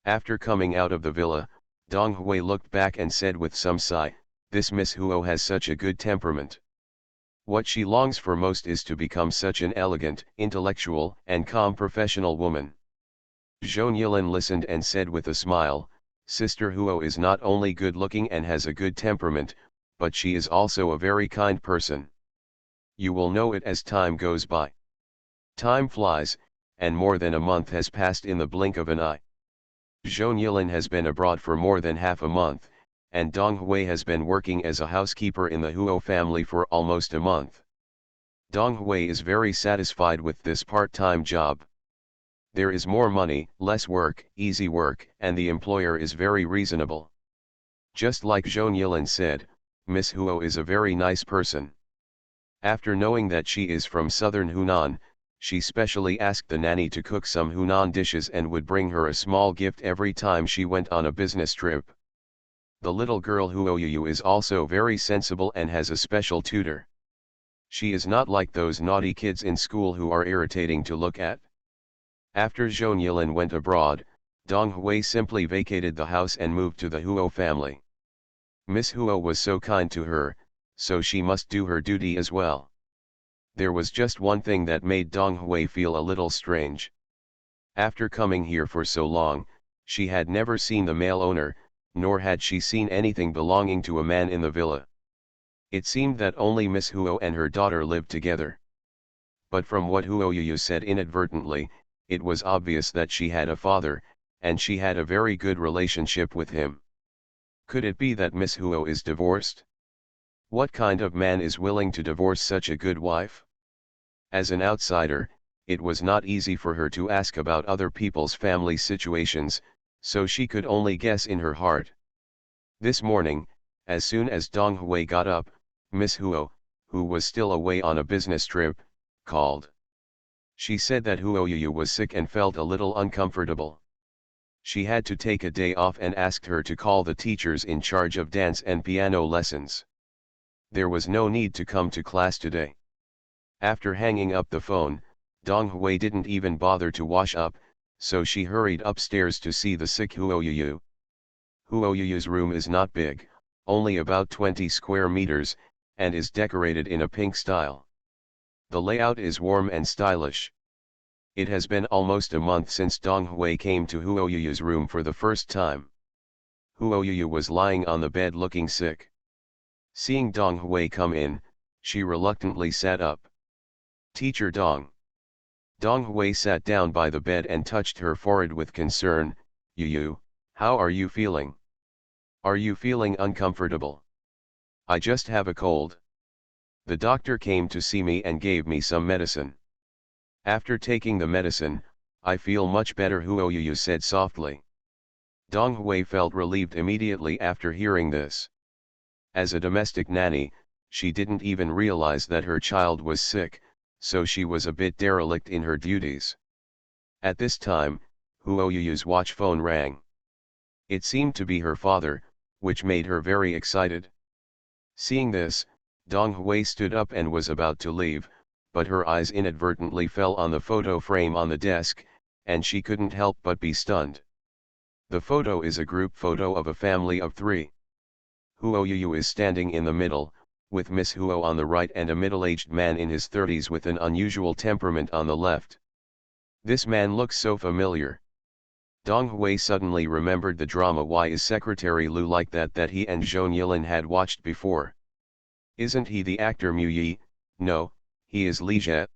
[SPEAKER 1] After coming out of the villa, Dong Hui looked back and said with some sigh, "This Miss Huo has such a good temperament. What she longs for most is to become such an elegant, intellectual, and calm professional woman." Zhou Yilin listened and said with a smile, "Sister Huo is not only good-looking and has a good temperament, but she is also a very kind person. You will know it as time goes by. Time flies, and more than a month has passed in the blink of an eye." Zhou Yilin has been abroad for more than half a month, and Dong Hui has been working as a housekeeper in the Huo family for almost a month. Dong Hui is very satisfied with this part-time job. There is more money, less work, easy work, and the employer is very reasonable. Just like Zhou Yilin said, Miss Huo is a very nice person. After knowing that she is from southern Hunan, she specially asked the nanny to cook some Hunan dishes and would bring her a small gift every time she went on a business trip. The little girl Huo Yu is also very sensible and has a special tutor. She is not like those naughty kids in school who are irritating to look at. After Zhou Yilin went abroad, Dong Hui simply vacated the house and moved to the Huo family. Miss Huo was so kind to her, so she must do her duty as well. There was just one thing that made Dong Hui feel a little strange. After coming here for so long, she had never seen the male owner, nor had she seen anything belonging to a man in the villa. It seemed that only Miss Huo and her daughter lived together. But from what Huo Yu said inadvertently, it was obvious that she had a father, and she had a very good relationship with him. Could it be that Miss Huo is divorced? What kind of man is willing to divorce such a good wife? As an outsider, it was not easy for her to ask about other people's family situations, so she could only guess in her heart. This morning, as soon as Dong Hui got up, Miss Huo, who was still away on a business trip, called. She said that Huo Yu was sick and felt a little uncomfortable. She had to take a day off and asked her to call the teachers in charge of dance and piano lessons. There was no need to come to class today. After hanging up the phone, Dong Hui didn't even bother to wash up, so she hurried upstairs to see the sick Huoyuyu. Huoyuyu's room is not big, only about 20 square meters, and is decorated in a pink style. The layout is warm and stylish. It has been almost a month since Dong Hui came to Huoyuyu's room for the first time. Huoyuyu was lying on the bed looking sick. Seeing Dong Hui come in, she reluctantly sat up. "Teacher Dong." Dong Hui sat down by the bed and touched her forehead with concern. "Yu, how are you feeling? Are you feeling uncomfortable?" "I just have a cold. The doctor came to see me and gave me some medicine. After taking the medicine, I feel much better," Huoyuyu said softly. Dong Hui felt relieved immediately after hearing this. As a domestic nanny, she didn't even realize that her child was sick, so she was a bit derelict in her duties. At this time, Huoyuyu's watch phone rang. It seemed to be her father, which made her very excited. Seeing this, Dong Hui stood up and was about to leave, but her eyes inadvertently fell on the photo frame on the desk, and she couldn't help but be stunned. The photo is a group photo of a family of 3. Huoyuyu is standing in the middle, with Miss Huo on the right and a middle-aged man in his 30s with an unusual temperament on the left. This man looks so familiar. Dong Hui suddenly remembered the drama Why Is Secretary Lu Like That he and Zhong Yilin had watched before. Isn't he the actor Mu Yi? No, he is Li Jie.